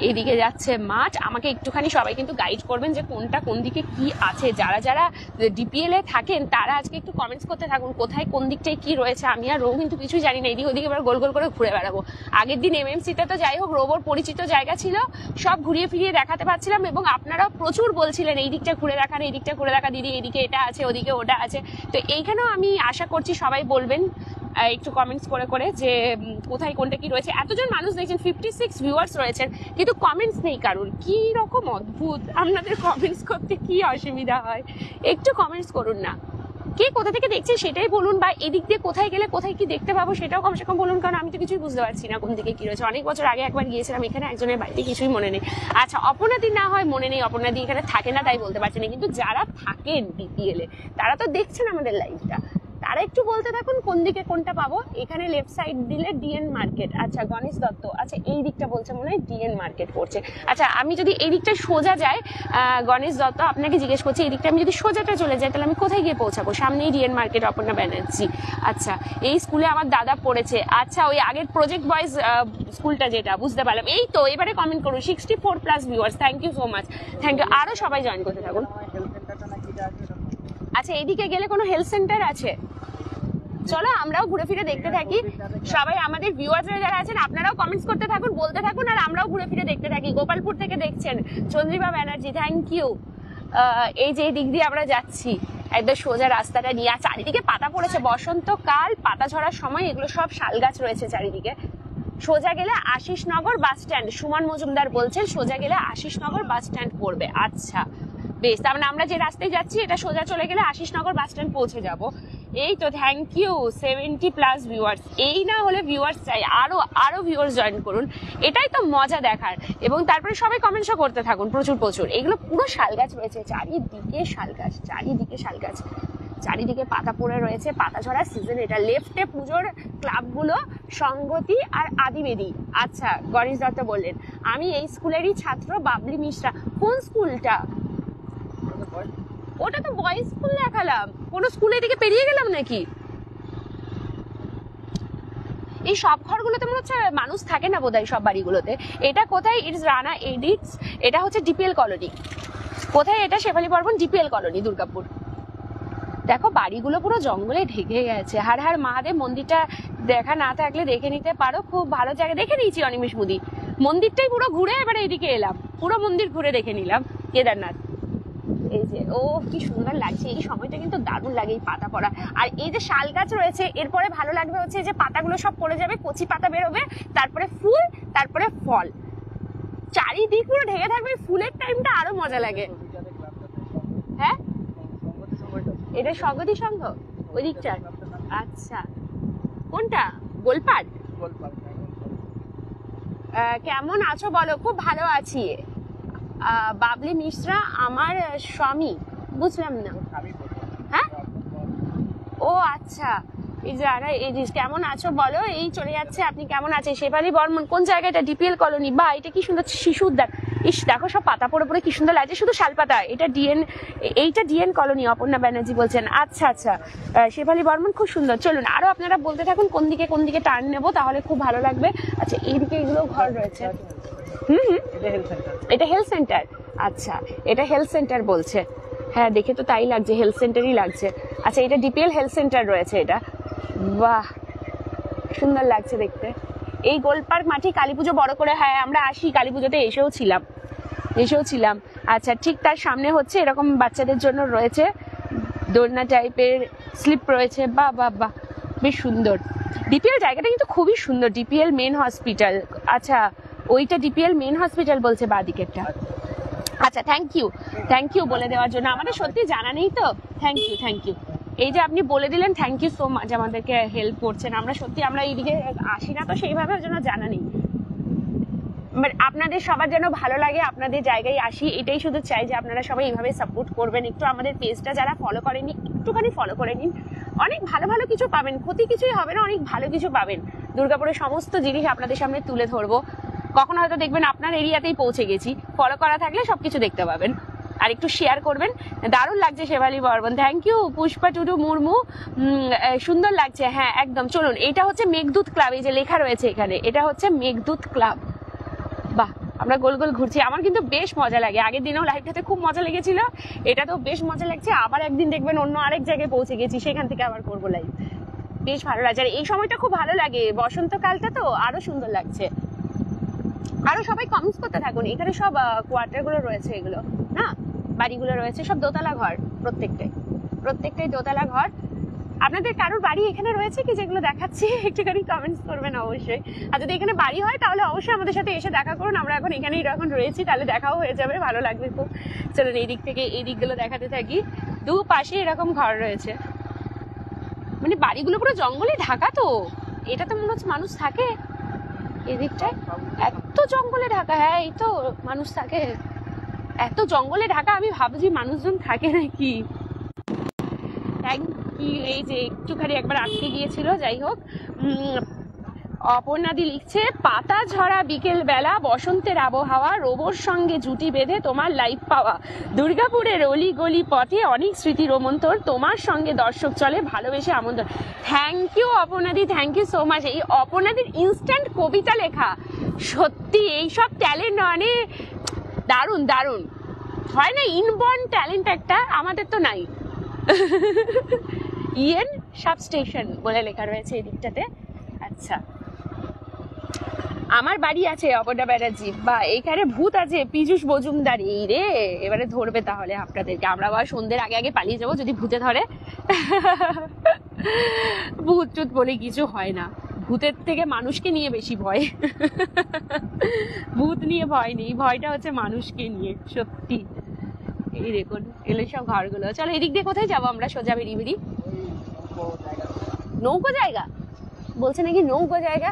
এইদিকে যাচ্ছে মাঠ। আমাকে একটুখানি সবাই কিন্তু গাইড করবেন যে কোনটা কোন দিকে কি আছে। যারা যারা ডিপিএল এ থাকেন তারা আজকে একটু কমেন্টস করতে থাকুন কোথায় কোন দিকটায় কি রয়েছে। আমি আর রো কিন্তু কিছুই জানি না, এদিক ওদিকে এবার গোল গোল করে ঘুরে বেড়াবো। আগের দিন এমএমসিতে তো যাই হোক রোবোর পরিচিত জায়গা ছিল, সব ঘুরিয়ে ফিরিয়ে দেখাতে পারছিলাম, এবং আপনারা প্রচুর বলছিলেন এই দিকটা ঘুরে দেখান, এই দিকটা ঘুরে দেখা দিদি, এদিকে এটা আছে, ওদিকে ওটা আছে। তো এইখানেও আমি আশা করছি সবাই বলবেন একটু কমেন্টস করে করে যে কোথায় কোনটা কি রয়েছে। এতজন মানুষ দেখছেন, 56 ভিউয়ার্স রয়েছেন, কিন্তু কমেন্টস নেই কারণ। কি রকম অদ্ভুত, আপনাদের কমেন্টস করতে কি অসুবিধা হয়? একটু কমেন্টস করুন না, কে কোথা থেকে দেখছে সেটাই বলুন, বা এদিক দিয়ে কোথায় গেলে কোথায় কি দেখতে পাবো সেটাও কমসে কম বলুন, কারণ আমি তো কিছুই বুঝতে পারছি না কোন দিকে কি রয়েছে। অনেক বছর আগে একবার গিয়েছিলাম এখানে, একজনের বাড়িতে কিছুই মনে নেই। আচ্ছা, অপর্ণাদি না হয় মনে নেই, অপর্ণাদি এখানে থাকে না তাই বলতে পারছি না, কিন্তু যারা থাকেন ডিপিএল এ তারা তো দেখছেন আমাদের লাইভটা, তারা একটু বলতে থাকুন কোন দিকে কোনটা পাবো। এখানে লেফট সাইড দিলে ডিএন মার্কেট। আচ্ছা, গণেশ দত্ত, আচ্ছা এই দিকটা বলছে মনে হয় ডিএন মার্কেট পড়ছে। আচ্ছা, আমি যদি এই দিকটা সোজা যাই, গণেশ দত্ত আপনাকে জিজ্ঞেস করছি, এই দিকটা আমি যদি সোজাটা চলে যাই তাহলে আমি কোথায় গিয়ে পৌঁছাবো? সামনেই ডিএন মার্কেট, অপর্ণা ব্যানার্জি। আচ্ছা, এই স্কুলে আমার দাদা পড়েছে। আচ্ছা, ওই আগের প্রজেক্ট বয়েজ স্কুলটা, যেটা বুঝতে পারলাম। এই তো এবারে কমেন্ট করুন, 64+ viewers, thank you so much, thank you. আরো সবাই জয়েন করতে থাকুন। আচ্ছা, এইদিকে গেলে কোনো হেলথ সেন্টার আছে? চলো আমরাও ঘুরে ফিরে দেখতে থাকি। সবাই আমাদের ভিউয়ার্সরা যারা আছেন আপনারাও কমেন্টস করতে থাকুন, বলতে থাকুন, আর আমরাও ঘুরে ফিরে দেখতে থাকি। গোপালপুর থেকে দেখছেন চন্দ্রিমা ব্যানার্জি, থ্যাংক ইউ। এই যে এই দিক দিয়ে আমরা যাচ্ছি একদম সোজা রাস্তাটা নিয়ে, আর চারিদিকে পাতা পড়েছে, বসন্তকাল, পাতা ঝরার সময়, এগুলো সব শাল গাছ রয়েছে চারিদিকে। সোজা গেলে আশিসনগর বাস স্ট্যান্ড, সুমন মজুমদার বলছেন সোজা গেলে আশিসনগর বাস স্ট্যান্ড পড়বে। আচ্ছা বেশ, তার মানে আমরা যে রাস্তায় যাচ্ছি এটা সোজা চলে গেলে আশিসনগর বাস স্ট্যান্ড পৌঁছে যাব। এই তো, থ্যাংক ইউ 70+ ভিউয়ার্স। এই না হলে ভিউয়ার্স চাই, আরো আরো ভিউয়ার্স জয়েন করুন, এটাই তো মজা দেখার। এবং তারপরে সবাই কমেন্টসও করতে থাকুন প্রচুর প্রচুর। এগুলো পুরো শাল গাছ রয়েছে চারিদিকে, শাল গাছ, চারিদিকে শাল গাছ, চারিদিকে পাতা পড়ে রয়েছে, পাতা ঝরার সিজন এটা। লেফটে পুজোর ক্লাবগুলো সংগতি আর আদিবেদী। আচ্ছা, গণেশ দত্ত বললেন আমি এই স্কুলেরই ছাত্র, বাবলি মিশ্রা। কোন স্কুলটা? ওটা তো বয়েজ স্কুল দেখালাম, কোন স্কুলে এদিকে পেরিয়ে গেলাম নাকি? এই সব ঘরগুলোতে মনে হচ্ছে মানুষ থাকে না বোধহয়, সব বাড়িগুলোতে। এটা কোথায়? ইটস রানা এডিটস, এটা হচ্ছে ডিপিএল কলোনি। কোথায় এটা? Shefali Barman DPL colony, Durgapur. দেখো বাড়িগুলো পুরো জঙ্গলে ঢেকে গেছে। হার হার মহাদেব মন্দিরটা দেখা না থাকলে দেখে নিতে পারো, খুব ভালো জায়গা। দেখে নিয়েছি অনিমেষ মুদি, মন্দিরটাই পুরো ঘুরে এবারে এদিকে এলাম, পুরো মন্দির ঘুরে দেখে নিলাম। কেদারনাথ, এই যে ও কি সুন্দর লাগছে, এই সময়টা কিন্তু দারুণ লাগে এই পাতা পড়া। আর এই যে শাল গাছ রয়েছে, এরপরে ভালো লাগবে হচ্ছে যে পাতাগুলো সব পড়ে যাবে, কচি পাতা বেরোবে, তারপরে ফুল, তারপরে ফল, চারিদিক পুরো ঢেকে থাকবে। ফুলের টাইমটা আরো মজা লাগে। হ্যাঁ, এটা স্বগতি সংঘ ওই দিকটা। আচ্ছা, কোনটা? গোলপাট। কেমন আছো বলো? খুব ভালো আছি। বাবলি মিশ্রা আমার স্বামী। বুঝলাম না। হ্যাঁ, ও আচ্ছা, এই যারা এই কেমন আছো বলো, এই চলে যাচ্ছে। আপনি কেমন আছেন? শেফালি বর্মন কোন জায়গাটা? DPL colony. বা এটা কি সুন্দর শিশু উদ্যান। ইস দেখো সব পাতা পড়ে পড়ে কি সুন্দর লাগছে, শুধু শালপাতা। এইটা ডিএন কলোনি। অপর্ণা ব্যানার্জি বলছেন। আচ্ছা আচ্ছা, শেফালি বর্মন খুব সুন্দর। চলুন আরো আপনারা বলতে থাকুন কোন দিকে টার্ন নেবো, তাহলে খুব ভালো লাগবে। আচ্ছা এইদিকে এগুলো ঘর রয়েছে। এটা হেলথ সেন্টার। আচ্ছা এটা হেলথ সেন্টার বলছে। হ্যাঁ দেখে তো তাই লাগছে, হেলথ সেন্টারই লাগছে। আচ্ছা এটা ডিপিএল হেলথ সেন্টার রয়েছে এটা। বাহ সুন্দর লাগছে দেখতে। এই গোলপার্ক মাঠে কালী পুজো বড় করে, হ্যাঁ আমরা আসি, কালী পুজোতে এসেও ছিলাম। আচ্ছা ঠিক তার সামনে হচ্ছে এরকম বাচ্চাদের জন্য রয়েছে দোলনা টাইপের স্লিপ রয়েছে। বাহ বাহ বাহ বেশ সুন্দর। ডিপিএল জায়গাটা কিন্তু খুবই সুন্দর। DPL main hospital. আচ্ছা ওইটা ডিপিএল মেন হসপিটাল বলছে বাদিকেরটা। আচ্ছা থ্যাংক ইউ বলে দেওয়ার জন্য। আমাদের সত্যি জানা নেই তো, থ্যাংক ইউ। এই যে আপনি বলে দিলেন, থ্যাংক ইউ সো মাচ, আমাদেরকে হেল্প করছেন। আমরা এইদিকে আসি না তো সেইভাবে, ওর জন্য জানা নেই। বাট আপনাদের সবার যেন ভালো লাগে, আপনাদের জায়গায় আসি, এটাই শুধু চাই যে আপনারা সবাই এইভাবে সাপোর্ট করবেন। একটু আমাদের পেজটা যারা ফলো করেনি একটুখানি ফলো করে নিন। অনেক ভালো ভালো কিছু পাবেন, ক্ষতি কিছুই হবে না, অনেক ভালো কিছু পাবেন। দুর্গাপুরের সমস্ত জিনিস আপনাদের সামনে তুলে ধরবো। কখনো হয়তো দেখবেন আপনার এরিয়াতেই পৌঁছে গেছি, ফলো করা থাকলে সবকিছু দেখতে পাবেন। আর একটু শেয়ার করবেন। দারুণ লাগছে শেফালি বর্মন, থ্যাংক ইউ। পুষ্পা টুডু মুর্মু, সুন্দর লাগছে। হ্যাঁ একদম। চলুন এটা হচ্ছে মেঘদূত ক্লাব, এই যে লেখা রয়েছে এখানে, এটা হচ্ছে মেঘদূত ক্লাব। বাহ আমরা গোল গোল ঘুরছি। আমার কিন্তু বেশ মজা লাগে, আগের দিনেও লাইভটাতে খুব মজা লেগেছিল, এটা তো বেশ মজা লাগছে। আবার একদিন দেখবেন অন্য আরেক জায়গায় পৌঁছে গেছি, সেখান থেকে আবার করবো লাইভ। বেশ ভালো লাগছে। আর এই সময়টা খুব ভালো লাগে, বসন্তকালটা তো আরো সুন্দর লাগছে। আরো সবাই কমেন্টস করতে থাকুন। এখানে সব কোয়ার্টার গুলো রয়েছে, এগুলো না বাড়িগুলো রয়েছে, সব দোতলা ঘর, প্রত্যেকটাই দোতলা ঘর। আপনাদের কারোর বাড়ি এখানে রয়েছে কি যেগুলো দেখাচ্ছি? একটুখানি কমেন্টস করবেন অবশ্যই। আর যদি এখানে বাড়ি হয় তাহলে অবশ্যই আমাদের সাথে এসে দেখা করুন। আমরা এখন এখানেই রয়েছি, তাহলে দেখাও হয়ে যাবে, ভালো লাগবে খুব। চলুন এই দিক থেকে এই দিকগুলো দেখাতে থাকি। দুপাশে এরকম ঘর রয়েছে, মানে বাড়িগুলো পুরো জঙ্গলে ঢাকা। তো এটা তো মনে হচ্ছে মানুষ থাকে এদিকটায়, এত জঙ্গলে ঢাকা। হ্যাঁ এই তো মানুষ থাকে, এত জঙ্গলে ঢাকা, আমি ভাবছি মানুষজন থাকে নাকি। Thank you. এই যে একটুখানি একবার আটকে গিয়েছিল, যাই হোক। অপর্ণাদি লিখছে, পাতা ঝরা বিকেল বেলা, বসন্তের আবহাওয়া, রোবর সঙ্গে জুটি বেঁধে তোমার লাইভ পাওয়া, দুর্গাপুরের অলি গলি পথে অনেক স্মৃতি রোমন্তর, তোমার সঙ্গে দর্শক চলে ভালোবেসে আমন্ত্রণ। থ্যাংক ইউ অপর্ণাদি, থ্যাংক ইউ সো মাচ। এই অপর্ণাদির ইনস্ট্যান্ট কবিতা লেখা, সত্যি এইসব ট্যালেন্ট মানে দারুণ দারুণ হয় না, ইনবর্ন ট্যালেন্ট একটা, আমাদের তো নাই। ইএন সাবস্টেশন বলে লেখা রয়েছে এই দিকটাতে। আচ্ছা আমার বাড়ি আছে অপর্ণা ব্যানার্জি, বা এখানে ভূত আছে পীযূষ মজুমদার। এই রে এবারে ধরবে তাহলে আপনাদেরকে, আমরা আবার সন্ধ্যের আগে আগে পালিয়ে যাবো যদি ভূতে ধরে। ভূত টুত বলে কিছু হয় না, ভূতের থেকে মানুষকে নিয়ে বেশি ভয়। ভূত নিয়ে ভয় নেই, ভয়টা হচ্ছে মানুষকে নিয়ে, সত্যি। এই দেখুন এলে সব ঘরগুলো। চলো এদিক দিয়ে কোথায় যাবো আমরা? সোজা বেরিয়ে নৌকো জায়গা বলছে নাকি, নৌকো জায়গা।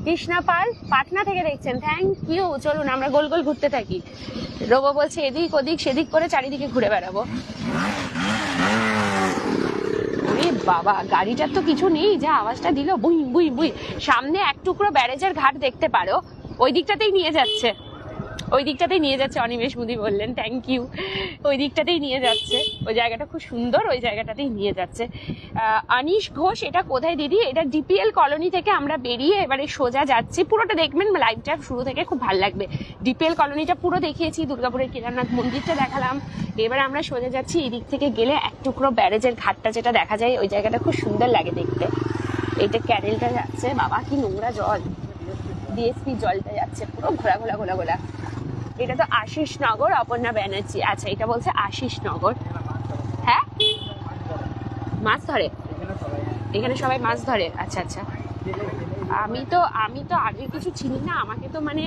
কৃষ্ণা পাল পাটনা থেকে দেখছেন, থ্যাংক ইউ। চলুন আমরা গোল গোল ঘুরতে থাকি। রোবো বলছে এদিক ওদিক সেদিক করে চারিদিকে ঘুরে বেড়াবো। ওরে বাবা গাড়িটার তো কিছু নেই, যা আওয়াজটা দিল বুই বুই বুই। সামনে এক টুকরো ব্যারেজের ঘাট দেখতে পারো, ওই দিকটাতেই নিয়ে যাচ্ছে, অনিমেষ মুদি বললেন, থ্যাংক ইউ। ওই দিকটাতেই নিয়ে যাচ্ছে, ওই জায়গাটা খুব সুন্দর, ওই জায়গাটাতেই নিয়ে যাচ্ছে। অনিশ ঘোষ, এটা কোথায় দিদি? এটা ডিপিএল কলোনি থেকে আমরা বেরিয়ে এবারে সোজা যাচ্ছি। পুরোটা দেখবেন লাইভটা শুরু থেকে, খুব ভালো লাগবে। ডিপিএল কলোনিটা পুরো দেখিয়েছি, দুর্গাপুরের কেদারনাথ মন্দিরটা দেখালাম। এবার আমরা সোজা যাচ্ছি, এই দিক থেকে গেলে এক টুকরো ব্যারেজের ঘাটটা যেটা দেখা যায়, ওই জায়গাটা খুব সুন্দর লাগে দেখতে। এইটা ক্যানেলটা যাচ্ছে, বাবা কি নোংরা জল, ডিএসপি জলটা যাচ্ছে পুরো ঘোলা ঘোলা ঘোলা ঘোলা। এটা তো আশিস নগর, অপর্ণা ব্যানার্জি। আচ্ছা এটা বলছে আশিস নগর। হ্যাঁ মাছ ধরে এখানে, সবাই মাছ ধরে। আচ্ছা আচ্ছা, আমি তো আগে কিছু চিনি না, আমাকে তো মানে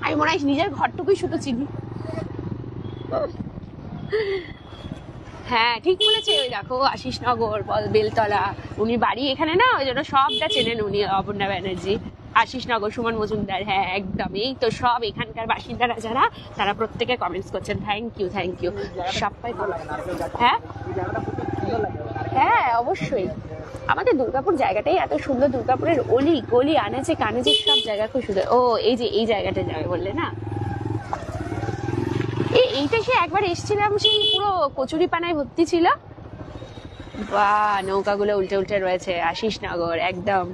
আমি মনে হয় নিজের ঘরটুকুই শুধু চিনি। হ্যাঁ ঠিক বলেছে, ওই দেখো আশিস নগর, বেলতলা, উনি বাড়ি এখানে না, ওই জন্য সবটা চেনেন উনি, অপর্ণা ব্যানার্জি। আশিস নগর, সুমন মজুমদার, হ্যাঁ একদম। এই তো সব এখানকার বাসিন্দারা যারা, তারা প্রত্যেকে কমেন্টস করছেন, থ্যাংক ইউ সবাই। হ্যাঁ হ্যাঁ অবশ্যই, আমাদের দুর্গাপুর জায়গাটাই এত সুন্দর, দুর্গাপুরের অলি গলি আনাচে কানাচে সব জায়গা খুব সুন্দর। ও এই যে এই জায়গাটা যাবে বললে না, এইটা সে একবার এসেছিলাম, সেই পুরো কচুরি পানায় ভর্তি ছিল। বাহ, নৌকাগুলো উল্টে উল্টে রয়েছে। আশিসনগর একদম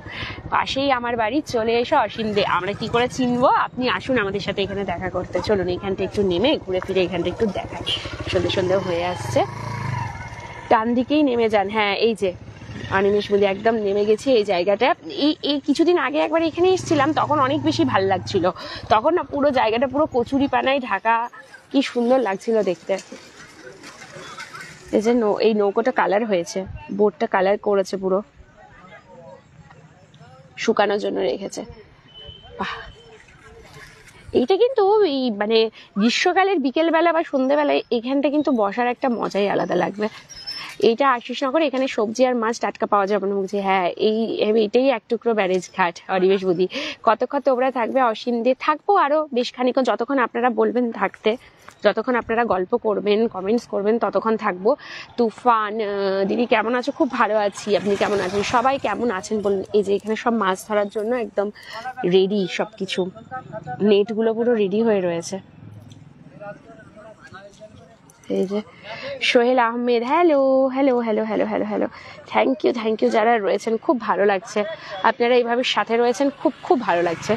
পাশেই আমার বাড়ি, চলে এসো অসীমদে। আমরা কি করে চিনবো, আপনি আসুন আমাদের সাথে এখানে দেখা করতে। চলুন এখানটা একটু নেমে ঘুরে ফিরে এখানটা একটু দেখাই, সন্ধে সন্ধে হয়ে আসছে। ডান দিকেই নেমে যান, হ্যাঁ এই যে অনিমেষ বলি একদম নেমে গেছি এই জায়গাটা। এই কিছুদিন আগে একবার এখানে এসেছিলাম, তখন অনেক বেশি ভাল লাগছিল। তখন না পুরো জায়গাটা পুরো কচুরি পানায় ঢাকা, কি সুন্দর লাগছিল দেখতে। এই যে এই নৌকোটা কালার হয়েছে, বোটটা কালার করেছে, পুরো শুকানোর জন্য রেখেছে। এইটা কিন্তু এই মানে গ্রীষ্মকালের বিকেল বেলা বা সন্ধ্যেবেলায় এখানটা কিন্তু বসার একটা মজাই আলাদা লাগবে। এইটা আশিসনগর, এখানে সবজি আর মাছ টাটকা পাওয়া যাবে না বলছি। হ্যাঁ এইটাই এক টুকরো ব্যারেজ ঘাট অনিমেষ বুদ্ধি। কতক্ষণ তোমরা থাকবে অসীম দিয়ে? থাকবো আরো বেশ খানিক্ষণ, যতক্ষণ আপনারা বলবেন থাকতে, যতক্ষণ আপনারা গল্প করবেন কমেন্টস করবেন ততক্ষণ থাকবো। তুফান দিদি কেমন আছো? খুব ভালো আছি, আপনি কেমন আছেন? সবাই কেমন আছেন বলুন। এই যে এখানে সব মাছ ধরার জন্য একদম রেডি সবকিছু, নেটগুলো পুরো রেডি হয়ে রয়েছে। এই যে Sohel Ahmed, hello hello hello hello hello hello, thank you যারা রয়েছেন, খুব ভালো লাগছে আপনারা এইভাবে সাথে রয়েছেন, খুব খুব ভালো লাগছে।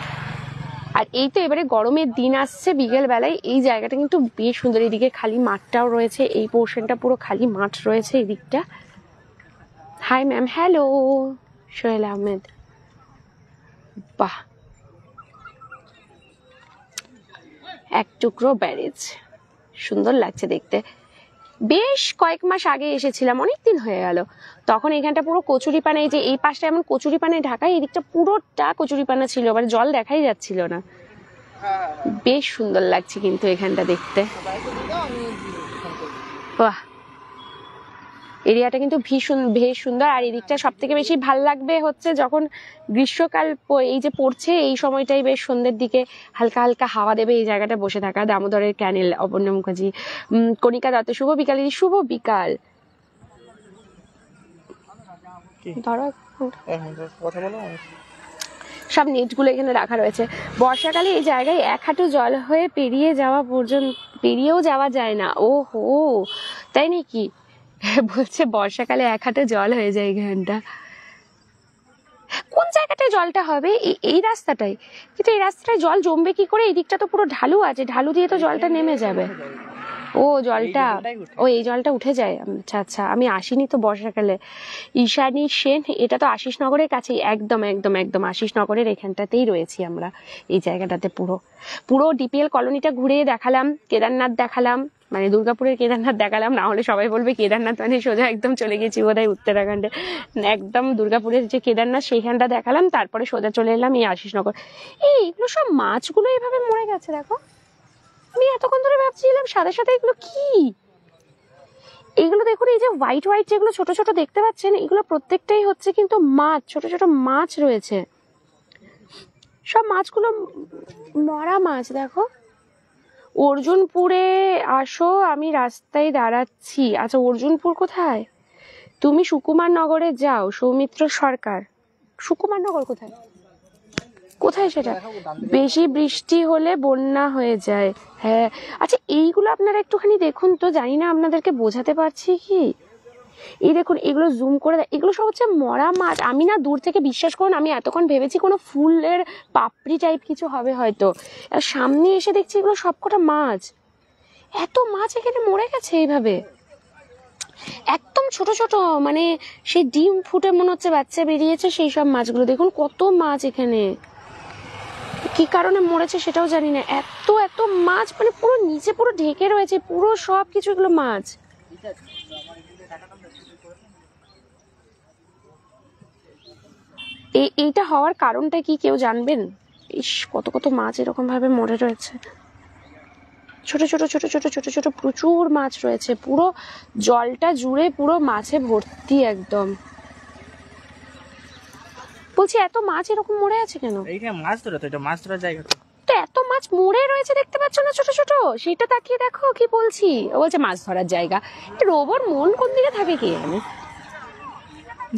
আর এই তো এবারে গরমের দিন আসছে, বিকেল বেলায় এই জায়গাটা কিন্তু বেশ সুন্দর। এদিকে খালি মাঠটাও রয়েছে, এই পোর্শনটা পুরো খালি মাঠ রয়েছে এই দিকটা। Hi ma'am, hello Sohel Ahmed. বাহ, এক টুকরো ব্যারেজ, সুন্দর লাগছে দেখতে। বেশ কয়েক মাস আগে এসেছিলাম, অনেক দিন হয়ে গেল। তখন এখানটা পুরো কচুরি পানা, এই যে এই পাশটা এমন কচুরি পানায় ঢাকা, এই দিকটা পুরোটা কচুরি পানা ছিল, এবার জল দেখাই যাচ্ছিল না। বেশ সুন্দর লাগছে কিন্তু এখানটা দেখতে। বাহ, এরিয়াটা কিন্তু বেশ সুন্দর। আর এদিকটা সব থেকে বেশি ভাল লাগবে হচ্ছে যখন গ্রীষ্মকাল এই যে পড়ছে, এই সময়টাই বেশ সন্ধ্যের দিকে হালকা হালকা হাওয়া দেবে এই জায়গাটা বসে থাকা। দামোদরের ক্যানেল, অপর্ণা মুখার্জি, কণিকা দত্ত, শুভ বিকাল। শুভ বিকাল। ধরো সব নেটগুলো এখানে রাখা রয়েছে। বর্ষাকালে এই জায়গায় এক হাঁটু জল হয়ে পেরিয়েও যাওয়া যায় না। ও হো, তাই নাকি? বলছে বর্ষাকালে এক হাঁটু জল হয়ে যায় এখানটা। কোন জায়গাটায় জলটা হবে? এই রাস্তাটাই, কিন্তু এই রাস্তাটায় জল জমবে কি করে? এই দিকটা তো পুরো ঢালু আছে, ঢালু দিয়ে তো জলটা নেমে যাবে। ও জলটা, ও এই জলটা উঠে যায়। আচ্ছা আচ্ছা, আমি আসিনি তো বর্ষাকালে। ঈশানী সেন, এটা তো আশিসনগরের কাছেই, একদম একদম একদম আশিসনগরের এখানটাতেই রয়েছি আমরা, এই জায়গাটাতে। পুরো ডিপিএল কলোনিটা ঘুরে দেখালাম, কেদারনাথ দেখালাম, মানে দুর্গাপুরের কেদারনাথ দেখালাম, না হলে সবাই বলবে কেদারনাথ মানে সোজা একদম চলে গেছি বোধহয় উত্তরাখণ্ডে। একদম দুর্গাপুরের যে কেদারনাথ সেইখানটা দেখালাম, তারপরে সোজা চলে এলাম এই আশিসনগর। এইগুলো সব মাছগুলো এভাবে মরে গেছে দেখো। আমি এতক্ষণ ধরে ভাবছিলাম সাথে সাথে এগুলো কি। এগুলো দেখুন, এই যে হোয়াইট হোয়াইট যেগুলো ছোট ছোট দেখতে পাচ্ছেন, এগুলো প্রত্যেকটাই হচ্ছে কিন্তু মাছ, ছোট ছোট মাছ রয়েছে। সব মাছগুলো মরা মাছ দেখো। অর্জুনপুরে আসো, আমি রাস্তায় দাঁড়াচ্ছি। আচ্ছা, অর্জুনপুর কোথায়? তুমি সুকুমার নগরে যাও। সৌমিত্র সরকার, সুকুমার নগর কোথায়? কোথায় সেটা? বেশি বৃষ্টি হলে বন্যা হয়ে যায়। হ্যাঁ, আচ্ছা এইগুলো আপনারা একটুখানি দেখুন তো, জানি না আপনাদেরকে বোঝাতে পারছি কি। এই দেখুন, এগুলো জুম করে, এগুলো সব হচ্ছে মরা মাছ। আমি না দূর থেকে, বিশ্বাস করুন, আমি এতক্ষণ ভেবেছি কোনো ফুলের পাপড়ি টাইপ কিছু হবে হয়তো, আর সামনে এসে দেখছি এগুলো সবকটা মাছ। এত মাছ এখানে মরে গেছে এইভাবে, একদম ছোট ছোট, মানে সেই ডিম ফুটে মনে হচ্ছে বাচ্চা বেরিয়েছে সেই সব মাছগুলো। দেখুন কত মাছ এখানে, কি কারণে মরেছে সেটাও জানি না। এত এত মাছ, মানে পুরো নিচে পুরো ঢেকে রয়েছে পুরো সব কিছু, এগুলো মাছ। এইটা হওয়ার কারণটা কি কেউ জানবেন? ইস, কত কত মাছ এরকম ভাবে মরে রয়েছে, ছোট ছোট ছোট ছোট ছোট ছোট প্রচুর মাছ রয়েছে। পুরো জলটা জুড়ে পুরো মাছে ভর্তি একদম। বলছি এত মাছ এরকম মরে আছে কেন? এইটা মাছ ধরা, তো এটা মাছ ধরার জায়গা। তো এত মাছ মরে রয়েছে দেখতে পাচ্ছ না ছোট ছোট, সেটা তাকিয়ে দেখো কি বলছি। ও বলছে মাছ ধরার জায়গা। রোবর মন কোন দিকে থাকে কি জানে।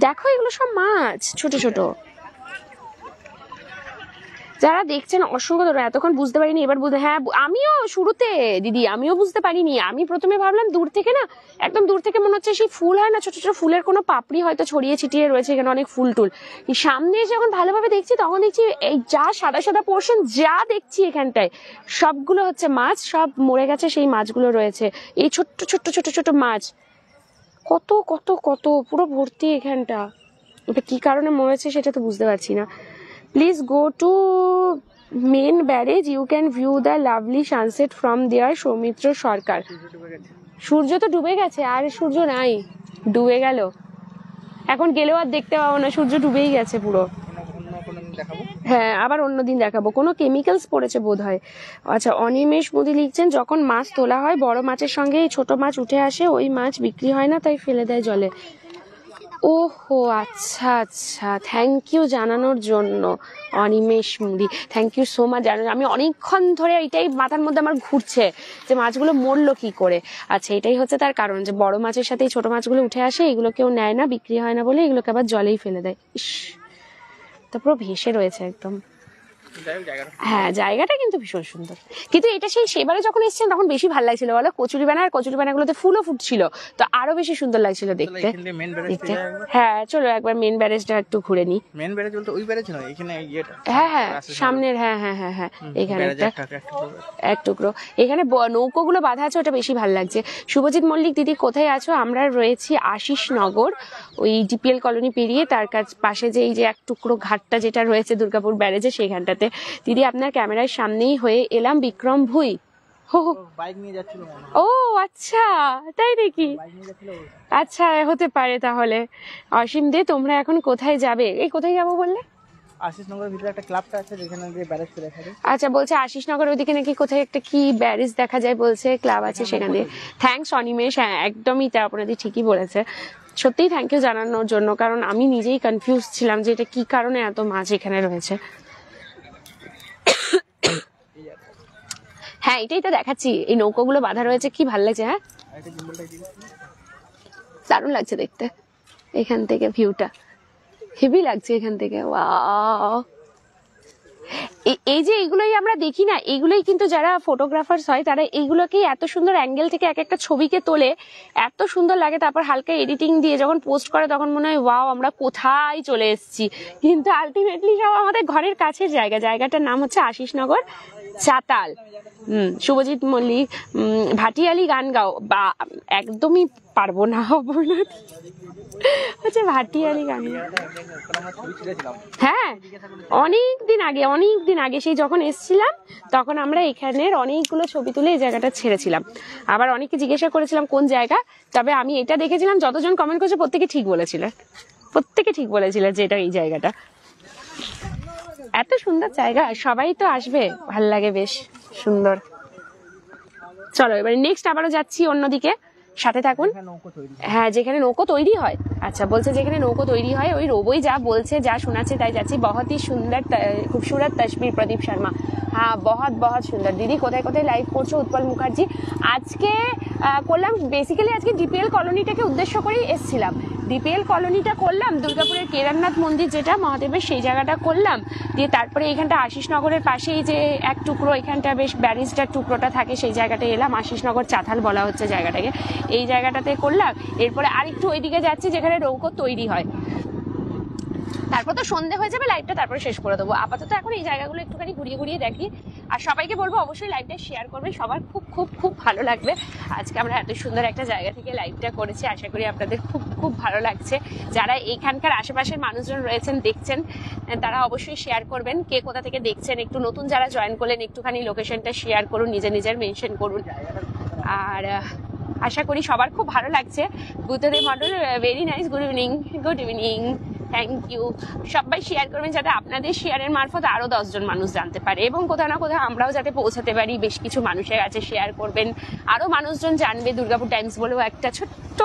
দেখো এগুলো সব মাছ, ছোট ছোট। যারা দেখছেন অসংখ্য ধন্যবাদ। এতক্ষণ বুঝতে পারিনি, এবার বুঝতে, হ্যাঁ আমিও শুরুতে দিদি আমিও বুঝতে পারিনি। আমি প্রথমে ভাবলাম দূর থেকে না, একদম দূর থেকে মনে হচ্ছে সেই ফুল হয় না, ছোট ছোট ফুলের কোনো পাপড়ি হয়তো ছড়িয়ে ছিটিয়ে রয়েছে, এখানে অনেক ফুল টুল। সামনে এসে যখন ভালোভাবে দেখছি তখন দেখছি এই যা সাদা সাদা পোর্শন যা দেখছি এখানটায় সবগুলো হচ্ছে মাছ, সব মরে গেছে সেই মাছগুলো রয়েছে। এই ছোট্ট ছোট্ট ছোট ছোট মাছ কত কত কত পুরো ভর্তি এখানটা। এটা কি কারণে মরেছে সেটা তো বুঝতে পারছি না। Please go to main barrage. You can view the lovely sunset from there. Soumitra সরকার। সূর্য তো ডুবে গেছে, আর সূর্য নাই, ডুবে গেল। এখন গেলেও আর দেখতে পাবো না, সূর্য ডুবেই গেছে পুরো। হ্যাঁ আবার অন্যদিন দেখাবো। কোনো কেমিক্যালস পড়েছে বোধ হয়। আচ্ছা, অনিমেষ মোদি লিখছেন, যখন মাছ তোলা হয় বড় মাছের সঙ্গে ছোট মাছ উঠে আসে, ওই মাছ বিক্রি হয় না তাই ফেলে দেয় জলে। ওহো আচ্ছা আচ্ছা, থ্যাংক ইউ জানানোর জন্য অনিমেষ মুদি, থ্যাংক ইউ সো মাচ জানানো। আমি অনেকক্ষণ ধরে এটাই মাথার মধ্যে আমার ঘুরছে যে মাছগুলো মরলো কি করে। আচ্ছা, এটাই হচ্ছে তার কারণ, যে বড় মাছের সাথে ছোট মাছগুলো উঠে আসে, এগুলো কেউ নেয় না, বিক্রি হয় না বলে এগুলোকে আবার জলেই ফেলে দেয়। ইস, তারপর ভেসে রয়েছে একদম। হ্যাঁ জায়গাটা কিন্তু ভীষণ সুন্দর। কিন্তু এটা সেবারে যখন এসেছেন তখন বেশি ভালো লাগছিল বলো, কচুরিপানা, আর কচুরিপানাগুলোতে ফুলও ফুটছিল, তো আরো বেশি সুন্দর লাগছিল দেখতে। হ্যাঁ চলো একবার মেন ব্যারেজটা একটু ঘুরে নি। মেন ব্যারেজ বলতে ওই ব্যারেজ নয়, এখানে ইয়েটা, হ্যাঁ হ্যাঁ সামনের, হ্যাঁ হ্যাঁ হ্যাঁ হ্যাঁ এখানে এক টুকরো এখানে নৌকোগুলো বাঁধা আছে, ওটা বেশি ভালো লাগছে। শুভজিৎ মল্লিক দিদি কোথায় আছো? আমরা রয়েছি আশিস নগর, ওই ডিপিএল কলোনি পেরিয়ে তার পাশে যে এই যে এক টুকরো ঘাটটা যেটা রয়েছে দুর্গাপুর ব্যারেজে সেইখানটাতে। দিদি আপনার ক্যামেরার সামনেই হয়ে এলাম, বিক্রম ভুই। ও আচ্ছা তাই নাকি? আচ্ছা হতে পারে তাহলে। অসীম দে, তোমরা এখন কোথায় যাবে? এই কোথায় যাবো বললে? আশিস নগরের ভিতরে একটা ক্লাবটা আছে যেখানে গিয়ে ব্যারেজ দেখা যায়। আচ্ছা, বলছে আশিস নগর ওইদিকে নাকি কোথায় একটা কি ব্যারেজ দেখা যায় বলছে, ক্লাব আছে সেখানে। থ্যাঙ্কস অনিমেষ, হ্যাঁ একদমই তা, আপনাদের ঠিকই বলেছে। সত্যিই থ্যাংক ইউ জানানোর জন্য, কারণ আমি নিজেই কনফিউজ ছিলাম যে এটা কি কারণে এত মাছ এখানে রয়েছে। হ্যাঁ এটাই তো দেখাচ্ছি, এই নৌকোগুলো বাঁধা রয়েছে, কি ভালো লাগছে। হ্যাঁ দারুণ লাগছে দেখতে, এখান থেকে ভিউটা হেভি লাগছে এখান থেকে। ওয়াও, এই যে এইগুলোই আমরা দেখি না, এইগুলোই কিন্তু যারা ফটোগ্রাফার্স হয় তারা এইগুলোকেই এত সুন্দর অ্যাঙ্গেল থেকে এক একটা ছবিকে তোলে, এত সুন্দর লাগে। তারপর হালকা এডিটিং দিয়ে যখন পোস্ট করে তখন মনে হয় ওয়াও আমরা কোথায় চলে এসেছি। কিন্তু আলটিমেটলি সব আমাদের ঘরের কাছের জায়গা। জায়গাটার নাম হচ্ছে আশিসনগর চাতাল। শুভজিৎ মল্লিক, ভাটিয়ালি গান গাও। বা একদমই পারবো না, হবো না। আচ্ছা ভাটিয়ালি গান, হ্যাঁ অনেক দিন আগে সেই যখন এসেছিলাম তখন আমরা এখানের অনেকগুলো ছবি তুলে এই জায়গাটা ছেড়েছিলাম। আবার অনেকে জিজ্ঞাসা করেছিলাম কোন জায়গা, তবে আমি এটা দেখেছিলাম যতজন কমেন্ট করেছে প্রত্যেকে ঠিক বলেছিল যে এটা এই জায়গাটা। এত সুন্দর জায়গা, সবাই তো আসবে, ভাল লাগে, বেশ সুন্দর। চলো এবারে নেক্সট আবারও যাচ্ছি অন্যদিকে, সাথে থাকুন। হ্যাঁ যেখানে নৌকো তৈরি হয়, আচ্ছা বলছে যেখানে নৌকো তৈরি হয় ওই রোবই যা বলছে, যা শোনাচ্ছে তাই যাচ্ছি। বহুতই সুন্দর খুবসুরত তসবির, প্রদীপ শর্মা। হ্যাঁ বহুত সুন্দর। দিদি কোথায় কোথায় লাইভ করছো? উৎপল মুখার্জি। আজকে করলাম বেসিক্যালি, আজকে ডিপিএল কলোনিটাকে উদ্দেশ্য করেই এসছিলাম। ডিপিএল কলোনিটা করলাম, দুর্গাপুরের কেদারনাথ মন্দির যেটা মহাদেবের, সেই জায়গাটা করলাম। দিয়ে তারপরে এইখানটা আশিসনগরের পাশেই যে এক টুকরো, এখানটা বেশ ব্যারিজটার টুকরোটা থাকে, সেই জায়গাটা এলাম। আশিসনগর চাতাল বলা হচ্ছে জায়গাটাকে, এই জায়গাটাতে করলাম। এরপরে আরেকটু ওইদিকে যাচ্ছি যেখানে নৌকো তৈরি হয়। তারপর তো সন্ধে হয়ে যাবে, লাইভটা তারপরে শেষ করে দেবো। আপাতত এখন এই জায়গাগুলো একটুখানি ঘুরিয়ে দেখি। আর সবাইকে বলবো অবশ্যই লাইভটা শেয়ার করবে, সবার খুব ভালো লাগবে। আজকে আমরা এত সুন্দর একটা জায়গা থেকে লাইভটা করেছি, আশা করি আপনাদের খুব ভালো লাগছে। যারা এইখানকার আশেপাশের মানুষজন রয়েছেন দেখছেন, তারা অবশ্যই শেয়ার করবেন। কে কোথা থেকে দেখছেন, একটু নতুন যারা জয়েন করলেন একটুখানি লোকেশনটা শেয়ার করুন, নিজের মেনশন করুন। আর আশা করি সবার খুব ভালো লাগছে। Buddhadeb Mondal, very nice, good evening, thank you. সবাই শেয়ার করবেন যাতে আপনাদের শেয়ারের মারফত আরো 10 জন মানুষ জানতে পারে, এবং কোথাও না কোথাও আমরাও যাতে পৌঁছাতে পারি। বেশ কিছু মানুষের কাছে শেয়ার করবেন, আরো মানুষজন জানবে। দুর্গাপুর টাইমস বলেও একটা ছোট্ট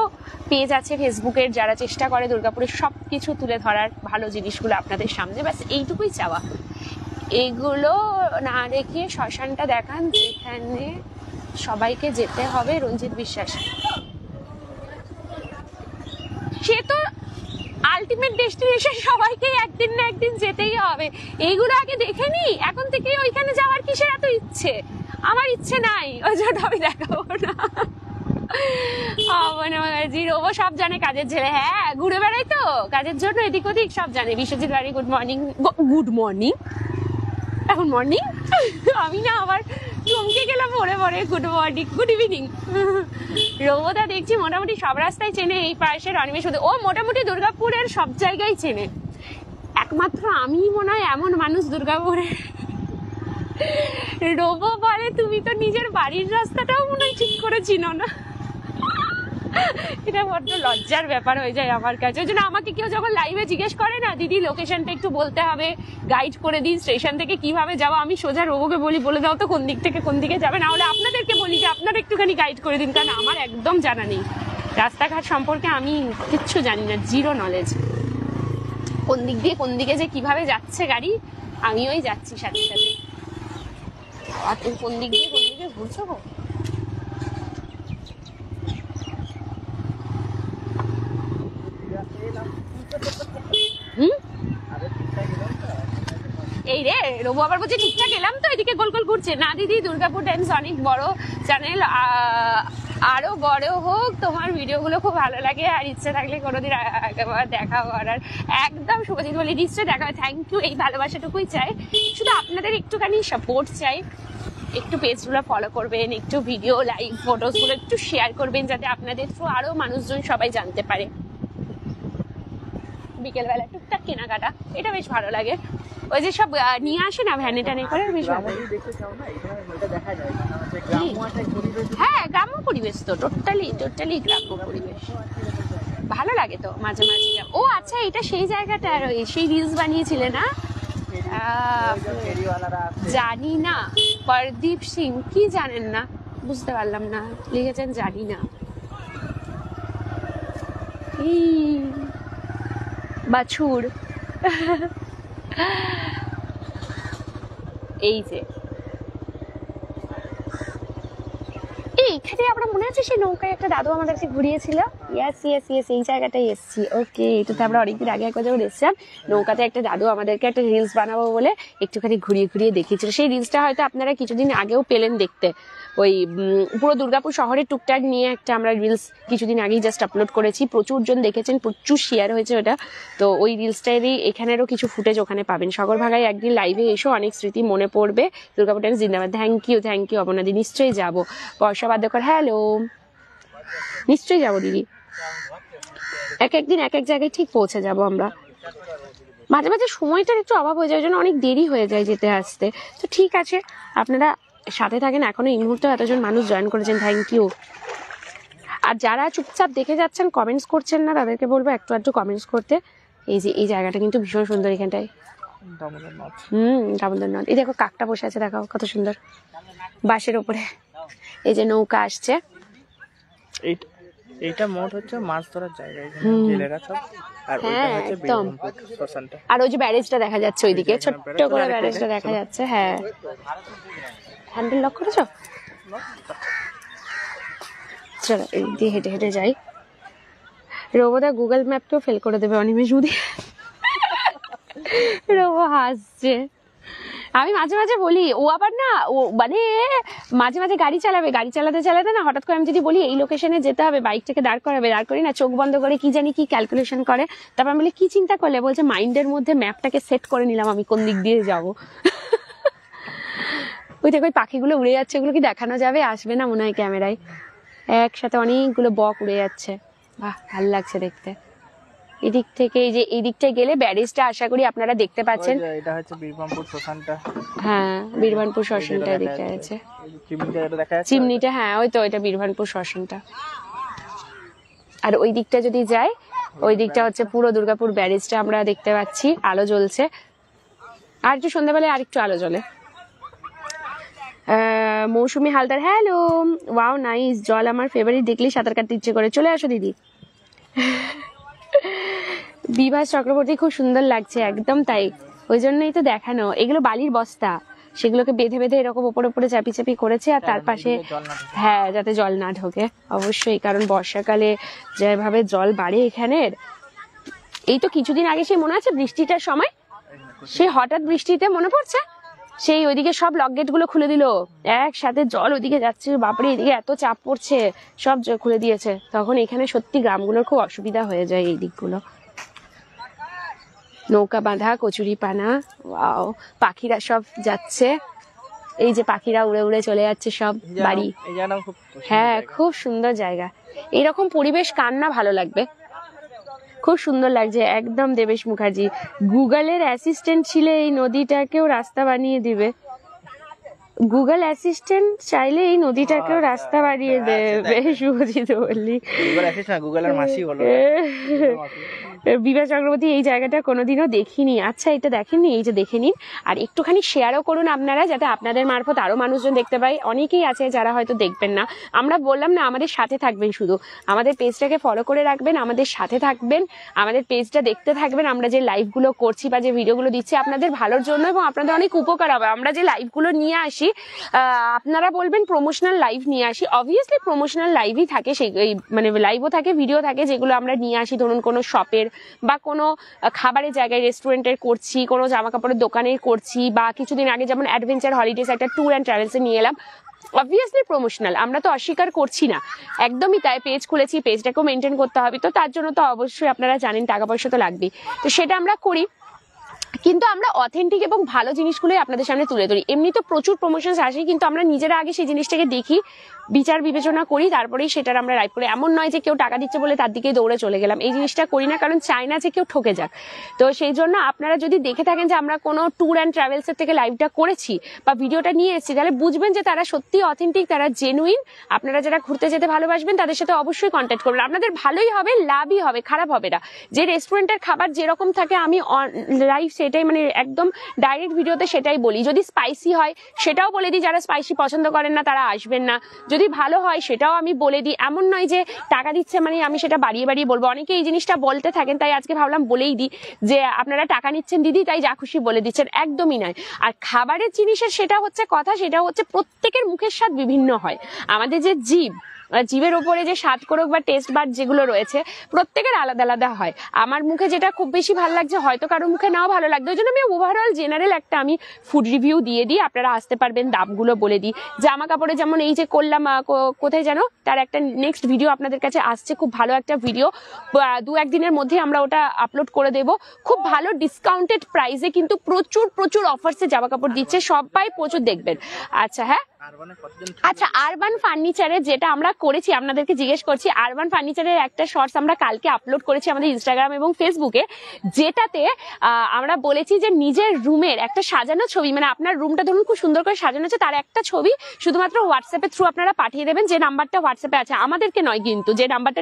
পেজ আছে ফেসবুকের, যারা চেষ্টা করে দুর্গাপুরের সবকিছু তুলে ধরার, ভালো জিনিসগুলো আপনাদের সামনে। ব্যাস এইটুকুই চাওয়া। এগুলো না দেখিয়ে শ্মশানটা দেখান যেখানে সবাইকে যেতে হবে। রঞ্জিত বিশ্বাস। সে তো আলটিমেট ডেস্টিনেশন, সবাইকে একদিন না একদিন যেতেই হবে। এইগুলো আগে দেখে নি, এখন থেকে ওইখানে যাওয়ার কিসের এত ইচ্ছে? আমার ইচ্ছে নাই, ওই জন্য আমি দেখাবো না। রোবো সব জানে, কাজের ছেলে। হ্যাঁ, ঘুরে বেড়াই তো কাজের জন্য, এদিক ওদিক সব জানে। বিশ্বজিৎ বাড়ি গুড মর্নিং। গুড মর্নিং, এখন মর্নিং? আমি না আবার চমকে গেলাম পরে পরে। Good morning, good evening. রোবদা দেখছি মোটামুটি সব রাস্তায় চেনে, এই পাশের অনিমেষ, ও মোটামুটি দুর্গাপুরের সব জায়গায় চেনে। একমাত্র আমি মনে হয় এমন মানুষ দুর্গাপুরে। রোবো বলে তুমি তো নিজের বাড়ির রাস্তাটাও মনে হয় ঠিক করে চিনো না। এটা বড্ড লজ্জার ব্যাপার হয়ে যায় আমার কাছে। ওই জন্য আমাকে কেউ যখন লাইভে জিজ্ঞেস করে না, দিদি লোকেশনটা একটু বলতে হবে, গাইড করে দিন স্টেশন থেকে কিভাবে যাবো, আমি সোজা রোবোকে বলি বলে দাও তো কোন দিক থেকে কোন দিকে যাবে, না হলে আপনাদেরকে বলি যে আপনারা একটুখানি গাইড করে দিন, কারণ আমার একদম জানা নেই রাস্তাঘাট সম্পর্কে। আমি কিচ্ছু জানি না, জিরো নলেজ। কোন দিক দিয়ে কোন দিকে যে কিভাবে যাচ্ছে গাড়ি, আমি ওই যাচ্ছি সাথে সাথে। আর তুমি কোন দিক দিয়ে কোন দিকে ঘুরছো গো? এই রে রবু আবার বলছে ঠিকঠাক এলাম তো, এদিকে গোল গোল ঘুরছে। না দিদি, দুর্গাপুর টাইমস অনেক বড় চ্যানেল, আরো বড় হোক। তোমার ভিডিওগুলো খুব ভালো লাগে, আর ইচ্ছে থাকলে কোনোদিন দেখা করার। একদম শুভজিৎ বলি নিশ্চয় দেখা। থ্যাংক ইউ, এই ভালোবাসাটুকুই চাই। শুধু আপনাদের একটুখানি সাপোর্ট চাই, একটু পেজগুলো ফলো করবেন, একটু ভিডিও লাইভ ফটোসগুলো একটু শেয়ার করবেন, যাতে আপনাদের থ্রু আরো মানুষজন সবাই জানতে পারে। বিকেলবেলা টুকটাক কেনাকাটা, এটা বেশ ভালো লাগে। ওই যে সব নিয়ে আসে না ভ্যানে ট্যানে করে, বেশ ভালো। হ্যাঁ, গ্রাম্য পরিবেশ তো, টোটালি গ্রাম্য পরিবেশ, ভালো লাগে তো মাঝে মাঝে। ও আচ্ছা, এটা সেই জায়গাটা, সেই রিলস বানিয়েছিলে না? জানি না, পরদীপ সিং কি জানেন না, বুঝতে পারলাম না, লিখেছেন জানি না। বাছুর। এই যে এইখানে আমরা মনে আছে সেই নৌকায় একটা দাদু আমাদেরকে ঘুরিয়েছিল। ইয়েস, এই জায়গাটাই এসছি। ওকে, এটাতে আমরা অনেকদিন আগে একবার যখন এসছিলাম, নৌকাতে একটা দাদু আমাদেরকে একটা রিলস বানাবো বলে একটুখানি ঘুরিয়ে ঘুরিয়ে দেখিয়েছিল। সেই রিলসটা হয়তো আপনারা কিছুদিন আগেও পেলেন দেখতে। ওই পুরো দুর্গাপুর শহরের টুকটাক নিয়ে একটা আমরা রিলস কিছুদিন আগেই জাস্ট আপলোড করেছি, প্রচুর জন দেখেছেন, প্রচুর শেয়ার হয়েছে ওটা। তো ওই রিলসটারই এখানেরও কিছু ফুটেজ ওখানে পাবেন। সগরভাগায় একদিন লাইভে এসো, অনেক স্মৃতি মনে পড়বে। দুর্গাপুর টাইমস জিন্দাবাদ। থ্যাংক ইউ অবনাদি, নিশ্চয়ই যাবো। বর্ষা বাদ্যকর হ্যালো, নিশ্চয়ই যাবো দিদি। একদিন এক জায়গায় ঠিক পৌঁছে যাব আমরা। মাঝে মাঝে সময়টার একটু অভাব হয়ে যায়, ওই জন্য অনেক দেরি হয়ে যায় যেতে আসতে। তো ঠিক আছে, আপনারা সাথে থাকেন। এখনো এই মুহূর্তে এতজন মানুষ জয়েন করেছেন, থ্যাংক ইউ। আর যারা চুপচাপ দেখে যাচ্ছেন, কমেন্টস করছেন না, তাদেরকে বলবো একটু কমেন্টস করতে। এই যে এই জায়গাটা কিন্তু ভীষণ সুন্দর, এখানটায় দামোদর নদ। এই দেখো কাকটা বসে আছে, দেখাও কত সুন্দর বাঁশের ওপরে। এই যে নৌকা আসছে, এইটা মোট হচ্ছে মাছ ধরার জায়গা, জেলেরা সব। আর ওইটা হচ্ছে বীরভূমপুর শ্মশানটা। আর ওই যে ব্যারেজটা দেখা যাচ্ছে ওইদিকে, ছোট্ট করে ব্যারেজটা দেখা যাচ্ছে। হ্যাঁ, হ্যান্ডেল লক করেছো? চলো এই দিয়ে হেঁটে হেঁটে যাই। রোবোদা গুগল ম্যাপকেও ফেল করে দেবে অনিমেষ মুদি। রোবো হাসছে। আমি মাঝে মাঝে বলি, ও আবার না, ও মানে মাঝে মাঝে গাড়ি চালাতে না, হঠাৎ করে আমি যদি বলি এই লোকেশনে যেতে হবে, বাইকটাকে দাঁড় করি না, চোখ বন্ধ করে কি জানি কি ক্যালকুলেশন করে। তারপর আমি বলি কি চিন্তা করলে? বলছে মাইন্ডের মধ্যে ম্যাপটাকে সেট করে নিলাম আমি কোন দিক দিয়ে যাব। ওই দেখো ওই পাখিগুলো উড়ে যাচ্ছে, ওগুলো কি দেখানো যাবে? আসবে না মনে হয় ক্যামেরায়। একসাথে অনেকগুলো বক উড়ে যাচ্ছে, বাহ ভালো লাগছে দেখতে। এদিক থেকে এই যে এই দিকটায় গেলে ব্যারেজটা আশা করি আপনারা দেখতে পাচ্ছেন। এটা হচ্ছে বীরভূমপুর শ্মশানটা। হ্যাঁ, বীরভূমপুর শ্মশানটা এদিকে আছে, চিমনিটা। হ্যাঁ, ওই তো এটা বীরভূমপুর শ্মশানটা। আর ওই দিকটা যদি যাই, ওই দিকটা হচ্ছে পুরো দুর্গাপুর ব্যারেজটা আমরা দেখতে পাচ্ছি, আলো জ্বলছে। আর একটু সন্ধ্যাবেলায় আর একটু আলো জ্বলে। মৌসুমি হালদার হ্যালো, ওয়াও নাইস, জল আমার ফেভারিট, দেখলেই সাঁতার কাটতে ইচ্ছে করে। চলে আসো দিদি। বিভাস চক্রবর্তী খুব সুন্দর লাগছে, একদম তাই, ওই জন্যই তো দেখানো। এগুলো বালির বস্তা, সেগুলোকে বেঁধে বেঁধে এরকম ওপরে চাপি করেছে। আর তার পাশে, হ্যাঁ, যাতে জল না ঢোকে অবশ্যই, কারণ বর্ষাকালে যেভাবে জল বাড়ে এখানের, এই তো কিছুদিন আগে সে মনে আছে বৃষ্টিটার সময়, সে হঠাৎ বৃষ্টিতে মনে পড়ছে, সেই ওইদিকে সব লক গেট গুলো খুলে দিল, একসাথে জল ওইদিকে যাচ্ছে, বাপরে এদিকে এত চাপ পড়ছে, সব খুলে দিয়েছে। তখন এখানে সত্যি গ্রামগুলোর খুব অসুবিধা হয়ে যায় এই দিকগুলো। নৌকা বাঁধা, কচুরি পানা, ওয়াও, পাখিরা সব যাচ্ছে, এই যে পাখিরা উড়ে উড়ে চলে যাচ্ছে সব বাড়ি। হ্যাঁ, খুব সুন্দর জায়গা। এরকম পরিবেশ কার না ভালো লাগবে, খুব সুন্দর লাগছে একদম। দেবেশ মুখার্জি গুগলের অ্যাসিস্ট্যান্ট ছিলে এই নদীটাকেও রাস্তা বানিয়ে দিবে। গুগল অ্যাসিস্ট্যান্ট চাইলে এই নদীটাকেও রাস্তা বানিয়ে দেবে। শুভজিৎ বললি গুগলের মাসি বলো। বিভা চক্রবর্তী এই জায়গাটা কোনোদিনও দেখিনি। আচ্ছা, এটা দেখেননি? এই যে দেখে নিন, আর একটুখানি শেয়ারও করুন আপনারা, যাতে আপনাদের মারফত আরো মানুষজন দেখতে পায়। অনেকেই আছে যারা হয়তো দেখবেন না। আমরা বললাম না, আমাদের সাথে থাকবেন, শুধু আমাদের পেজটাকে ফলো করে রাখবেন, আমাদের সাথে থাকবেন, আমাদের পেজটা দেখতে থাকবেন। আমরা যে লাইভগুলো করছি বা যে ভিডিওগুলো দিচ্ছি আপনাদের ভালোর জন্য, এবং আপনাদের অনেক উপকার হবে। আমরা যে লাইভগুলো নিয়ে আসি, আপনারা বলবেন প্রমোশনাল লাইভ নিয়ে আসি, অবভিয়াসলি প্রমোশনাল লাইভই থাকে, সেই মানে লাইভও থাকে, ভিডিও থাকে, যেগুলো আমরা নিয়ে আসি। ধরুন কোনো শপের বা কোনো খাবারের জায়গায়, রেস্টুরেন্টের করছি, কোনো জামা কাপড়ের দোকানের করছি, বা কিছুদিন আগে যেমন অ্যাডভেঞ্চার হলিডেজ একটা ট্যুর অ্যান্ড ট্রাভেলসে নিয়ে এলাম, অবভিয়াসলি প্রমোশনাল, আমরা তো অস্বীকার করছি না, একদমই তাই। পেজ খুলেছি, পেজটাকেও মেনটেন করতে হবে, তো তার জন্য তো অবশ্যই আপনারা জানেন টাকা পয়সা তো লাগবেই, তো সেটা আমরা করি। কিন্তু আমরা অথেন্টিক এবং ভালো জিনিসগুলোই আপনাদের সামনে তুলে ধরি। এমনি তো প্রচুর প্রমোশনস আসে, কিন্তু আমরা নিজেরা আগে সেই জিনিসটাকে দেখি, বিচার বিবেচনা করি, তারপরেই সেটার আমরা লাইভ করি। এমন নয় যে কেউ টাকা দিচ্ছে বলে তার দিকেই দৌড়ে চলে গেলাম, এই জিনিসটা করি না, কারণ চাই না যে কেউ ঠকে যাক। তো সেই জন্য আপনারা যদি দেখে থাকেন যে আমরা কোনো ট্যুর অ্যান্ড ট্রাভেলসের থেকে লাইভটা করেছি বা ভিডিওটা নিয়ে এসেছি, তাহলে বুঝবেন যে তারা সত্যি অথেন্টিক, তারা জেনুইন। আপনারা যারা ঘুরতে যেতে ভালোবাসবেন তাদের সাথে অবশ্যই কন্ট্যাক্ট করবেন, আপনাদের ভালোই হবে, লাভই হবে, খারাপ হবে না। যে রেস্টুরেন্টের খাবার যেরকম থাকে আমি লাইভ সেটাই, মানে একদম ডাইরেক্ট ভিডিওতে সেটাই বলি। যদি স্পাইসি হয় সেটাও বলে দিই, যারা স্পাইসি পছন্দ করেন না তারা আসবেন না। যদি ভালো হয় সেটাও আমি বলে দিই, এমন নয় যে টাকা দিচ্ছে মানে আমি সেটা বাড়িয়ে বাড়িয়ে বলবো। অনেকে এই জিনিসটা বলতে থাকেন, তাই আজকে ভাবলাম বলেই দিই যে আপনারা টাকা নিচ্ছেন দিদি, তাই যা খুশি বলে দিচ্ছেন, একদমই নয়। আর খাবারের জিনিসের সেটা হচ্ছে কথা, সেটা হচ্ছে প্রত্যেকের মুখের স্বাদ বিভিন্ন হয়। আমাদের যে জীবের উপরে যে স্বাদ করক বা টেস্ট বার যেগুলো রয়েছে, প্রত্যেকের আলাদা আলাদা হয়। আমার মুখে যেটা খুব বেশি ভালো লাগছে হয়তো কারোর মুখে নাও ভালো লাগবে, ওই জন্য আমি ওভারঅল জেনারেল একটা আমি ফুড রিভিউ দিয়ে দিই, আপনারা আসতে পারবেন, দামগুলো বলে দিই। জামা কাপড়ে যেমন এই যে করলাম, কোথায় যেন, তার একটা নেক্সট ভিডিও আপনাদের কাছে আসছে, খুব ভালো একটা ভিডিও, 2-1 দিনের মধ্যে আমরা ওটা আপলোড করে দেব। খুব ভালো ডিসকাউন্টেড প্রাইসে, কিন্তু প্রচুর প্রচুর অফার্সে জামা কাপড় দিচ্ছে, সবাই প্রচুর দেখবেন। আচ্ছা, হ্যাঁ, আচ্ছা, আরবান ফার্নিচারে যেটা আমরা করেছি, আপনাদেরকে জিজ্ঞেস করছি, আরবান ফার্নিচারের একটা শর্টস আমরা কালকে আপলোড করেছি আমাদের ইনস্টাগ্রাম এবং ফেসবুকে, যেটাতে আমরা বলেছি যে নিজের রুমের একটা সাজানো ছবি, মানে আপনার রুমটা ধরুন খুব সুন্দর করে সাজানো আছে, তার একটা ছবি শুধুমাত্র হোয়াটসঅ্যাপের থ্রু আপনারা পাঠিয়ে দেবেন, যে নাম্বারটা হোয়াটসঅ্যাপে আছে, আমাদেরকে নয় কিন্তু, যে নাম্বারটা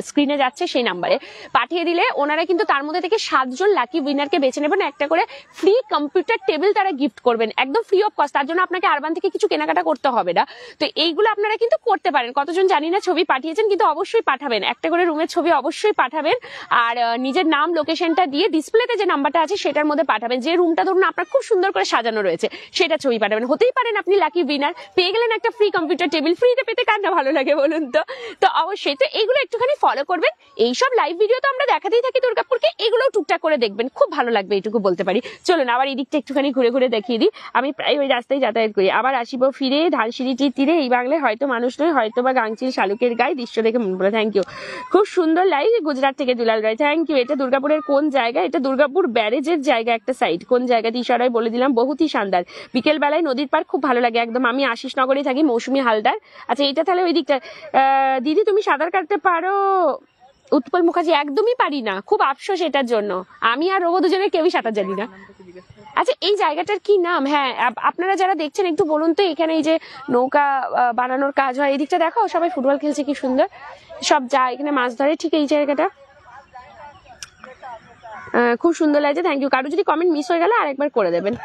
স্ক্রিনে যাচ্ছে সেই নাম্বারে পাঠিয়ে দিলে ওনারা কিন্তু তার মধ্যে থেকে 7 জন লাকি উইনারকে বেছে নেবেন, একটা করে ফ্রি কম্পিউটার টেবিল তারা গিফট করবেন, একদম ফ্রি অফ কস্ট। তার জন্য আপনাকে আরবান থেকে কিছু কেনাকাটা করতে হবে না। তো এইগুলো আপনারা কিন্তু করতে পারেন। কতজন জানি না ছবি পাঠিয়েছেন, কিন্তু অবশ্যই পাঠাবেন, একটা করে রুমের ছবি অবশ্যই পাঠাবেন, আর নিজের নাম লোকেশনটা দিয়ে ডিসপ্লেতে যে নাম্বারটা আছে সেটার মধ্যে পাঠাবেন। যে রুমটা ধরুন আপনার খুব সুন্দর করে সাজানো রয়েছে সেটা ছবি পাঠাবেন। হতেই পারেন আপনি লাকি উইনার, পেয়ে গেলেন একটা ফ্রি কম্পিউটার টেবিল। ফ্রিতে পেতে কার না ভালো লাগে বলুন তো? তো অবশ্যই তো এইগুলো একটুখানি ফলো করবেন। এইসব লাইভ ভিডিও তো আমরা দেখাতেই থাকি দুর্গাপুরকে, এগুলো টুকটাক করে দেখবেন, খুব ভালো লাগবে, এইটুকু বলতে পারি। চলুন আবার এই দিকটা একটুখানি ঘুরে ঘুরে দেখিয়ে দিই। আমি প্রায় ওই রাস্তায় যাতায়াত করি, আবার আসিব ফিরে ধানসিঁড়িটির তীরে, এই বাংলায় হয়তো মানুষ নয়, হয়তো বা গাংচিল শালুকের গায়ে, দৃশ্য দেখে মন পড়ে। থ্যাংক ইউ, খুব সুন্দর লাইভ। গুজরাট থেকে দুলাল রায়, থ্যাংক ইউ। এটা দুর্গাপুরের কোন জায়গা? এটা দুর্গাপুর ব্যারেজের জায়গা, একটা সাইড, কোন জায়গাতে ইশারায় বলে দিলাম, বহুতই শানদার। বিকেল বেলায় নদীর পার খুব ভালো লাগে, একদম। আমি আশিসনগরে থাকি, মৌসুমী হালদার। আচ্ছা, এটা তাহলে ওই দিকটা। দিদি তুমি সাঁতার কাটতে পারো? উৎপল মুখার্জি, একদমই পারি না, খুব আফসোস এটার জন্য। আমি আর রোবো দুজনে কেউই সাঁতার জানি না। আচ্ছা, এই জায়গাটার কি নাম? হ্যাঁ, আপনারা যারা দেখছেন একটু বলুন তো। এখানে এই যে নৌকা বানানোর কাজ হয়, এই দিকটা দেখো, সবাই ফুটবল খেলছে, কি সুন্দর সব যায় এখানে মাছ ধরে, ঠিক এই জায়গাটা খুব সুন্দর লাগছে। Thank you. কারো যদি কমেন্ট মিস হয়ে গেলে আরেকবার করে দেবেন।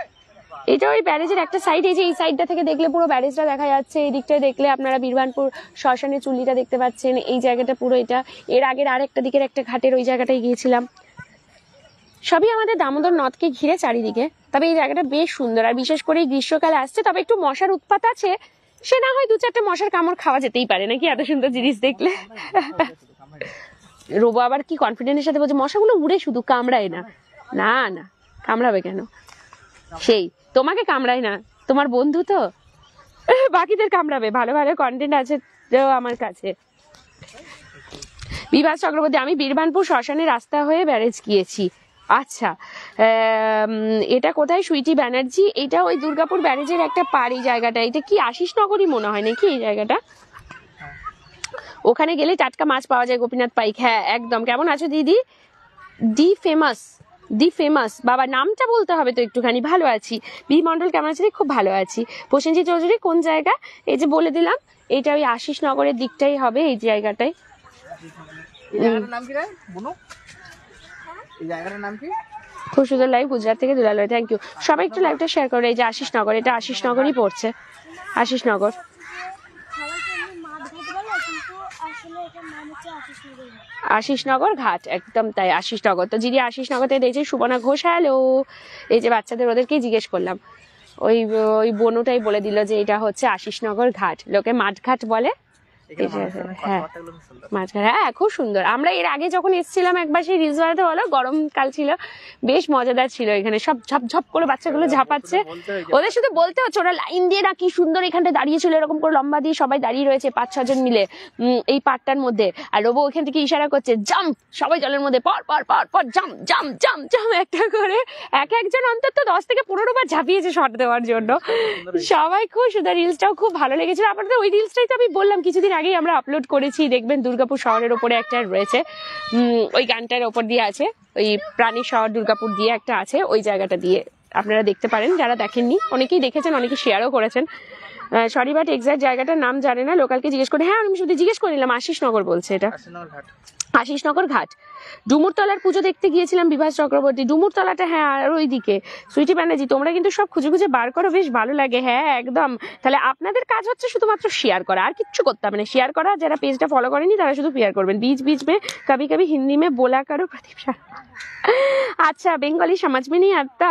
এটা ওই ব্যারেজের একটা সাইড, এই যে এই সাইডটা থেকে দেখলে পুরো ব্যারেজটা দেখা যাচ্ছে, এই দিকটায় দেখলে আপনারা বীরবানপুর শ্মশানের চুল্লিটা দেখতে পাচ্ছেন, এই জায়গাটা পুরো এটা। এর আগের আরেকটা দিকের একটা ঘাটের ওই জায়গাটায় গিয়েছিলাম। সবই আমাদের দামোদর নদকে ঘিরে চারিদিকে, তবে এই জায়গাটা বেশ সুন্দর, আর বিশেষ করে গ্রীষ্মকালে আসছে। তবে একটু মশার উৎপাত আছে, সে না হয় 2-4টে মশার কামড় খাওয়া যেতেই পারে নাকি, এত সুন্দর জিনিস দেখলে। রোবো আবার কি কনফিডেন্সের সাথে বলছে মশাগুলো উড়ে শুধু কামড়ায় না। না না, কামড়াবে কেন, সেই তোমাকে কামড়ায় না, তোমার বন্ধু তো, বাকিদের কামড়াবে। ভালো ভালো কন্টেন্ট আছে তো আমার কাছে। বিভাস চক্রবর্তী, আমি বীরবানপুর শ্মশানে রাস্তা হয়ে ব্যারেজ গিয়েছি। আচ্ছা, এটা কোথায়? সুইটি ব্যানার্জি, এটা ওই দুর্গাপুর ব্যারেজের একটা পাড়ি জায়গাটা। এটা কি আশিস নগরই মনে হয় নাকি এই জায়গাটা? ওখানে গেলে টাটকা মাছ পাওয়া যায়। গোপীনাথ পাইক, হ্যাঁ একদম। কেমন আছো দিদি? দি ফেমাস, দি ফেমাস, বাবা নামটা বলতে হবে তো একটুখানি। ভালো আছি। বি মন্ডল, কেমন আছি? খুব ভালো আছি। প্রসেনজিৎ চৌধুরী, কোন জায়গা? এই যে বলে দিলাম, এটা ওই আশিস নগরের দিকটাই হবে, এই জায়গাটাই। খুব সুন্দর লাইভ, গুজরাট থেকে দুলালয়, থ্যাংক ইউ। সবাই একটু লাইভটা শেয়ার করো। এই যে আশিস নগর, এটা আশিস নগরই পড়ছে, আশিস নগর। আশিসনগর ঘাট, একদম তাই, আশিসনগর। তো যিনি আশিসনগরতে দেখছি সুবর্ণা ঘোষ, হ্যালো। এই যে বাচ্চাদের ওদেরকেই জিজ্ঞেস করলাম, ওই ওই বনুটাই বলে দিল যে এটা হচ্ছে আশিসনগর ঘাট, লোকে মাঠঘাট বলে। হ্যাঁ মাঝখানে, হ্যাঁ খুব সুন্দর। আমরা এর আগে যখন এসেছিলাম একবার সেই রিলস বানাতে, বলো গরমকাল ছিল, বেশ মজাদার ছিল। এখানে সব ঝপ ঝপ করে বাচ্চাগুলো ঝাঁপাচ্ছে, ওদের শুধু বলতে হচ্ছে, ওরা লাইন দিয়ে না কি সুন্দর এখানটা দাঁড়িয়েছিল, এরকম করে লম্বা দিয়ে সবাই দাঁড়িয়ে রয়েছে 5-6 জন মিলে এই পাটটার মধ্যে। আর রোবো ওখান থেকে ইশারা করছে জাম্প, সবাই জলের মধ্যে পর পর পর পর জাম্প জাম্প জাম্প জাম্প, একটা করে এক একজন অন্তত 10 থেকে 15 বার ঝাঁপিয়েছে শট দেওয়ার জন্য। সবাই খুব সুন্দর, রিলসটাও খুব ভালো লেগেছিল। আপনাদের ওই রিলসটাই তো আমি বললাম কিছুদিন আগেই আমরা আপলোড করেছি, দেখবেন দুর্গাপুর শহরের ওপরে একটা রয়েছে, ওই গানটার ওপর দিয়ে আছে, ওই প্রাণী শহর দুর্গাপুর দিয়ে একটা আছে, ওই জায়গাটা দিয়ে আপনারা দেখতে পারেন। যারা দেখেননি, অনেকেই দেখেছেন, অনেকে শেয়ারও করেছেন। সরি বাট এক্সাক্ট জায়গাটার নাম জানে না, লোকালকে জিজ্ঞেস করে। হ্যাঁ আমি শুধু জিজ্ঞেস করে নিলাম, আশিসনগর বলছে এটা, আশিসনগর ঘাট। ডুমুরতলার পুজো দেখতে গিয়েছিলাম বিভাস চক্রবর্তী, ডুমুরতলাটা, হ্যাঁ আর ওইদিকে। সুইটি ব্যানার্জি, তোমরা কিন্তু সব খুঁজে খুঁজে বার করো, বেশ ভালো লাগে। হ্যাঁ একদম, তাহলে আপনাদের কাজ হচ্ছে শুধুমাত্র শেয়ার করা, আর কিচ্ছু করতে হবে না। শেয়ার করা, যারা পেজটা ফলো করেনি তারা শুধু শেয়ার করবেন। बीच बीच में कभी कभी हिंदी में बोला करो प्रदीप शर्मा। अच्छा, बंगाली समझ में नहीं आता।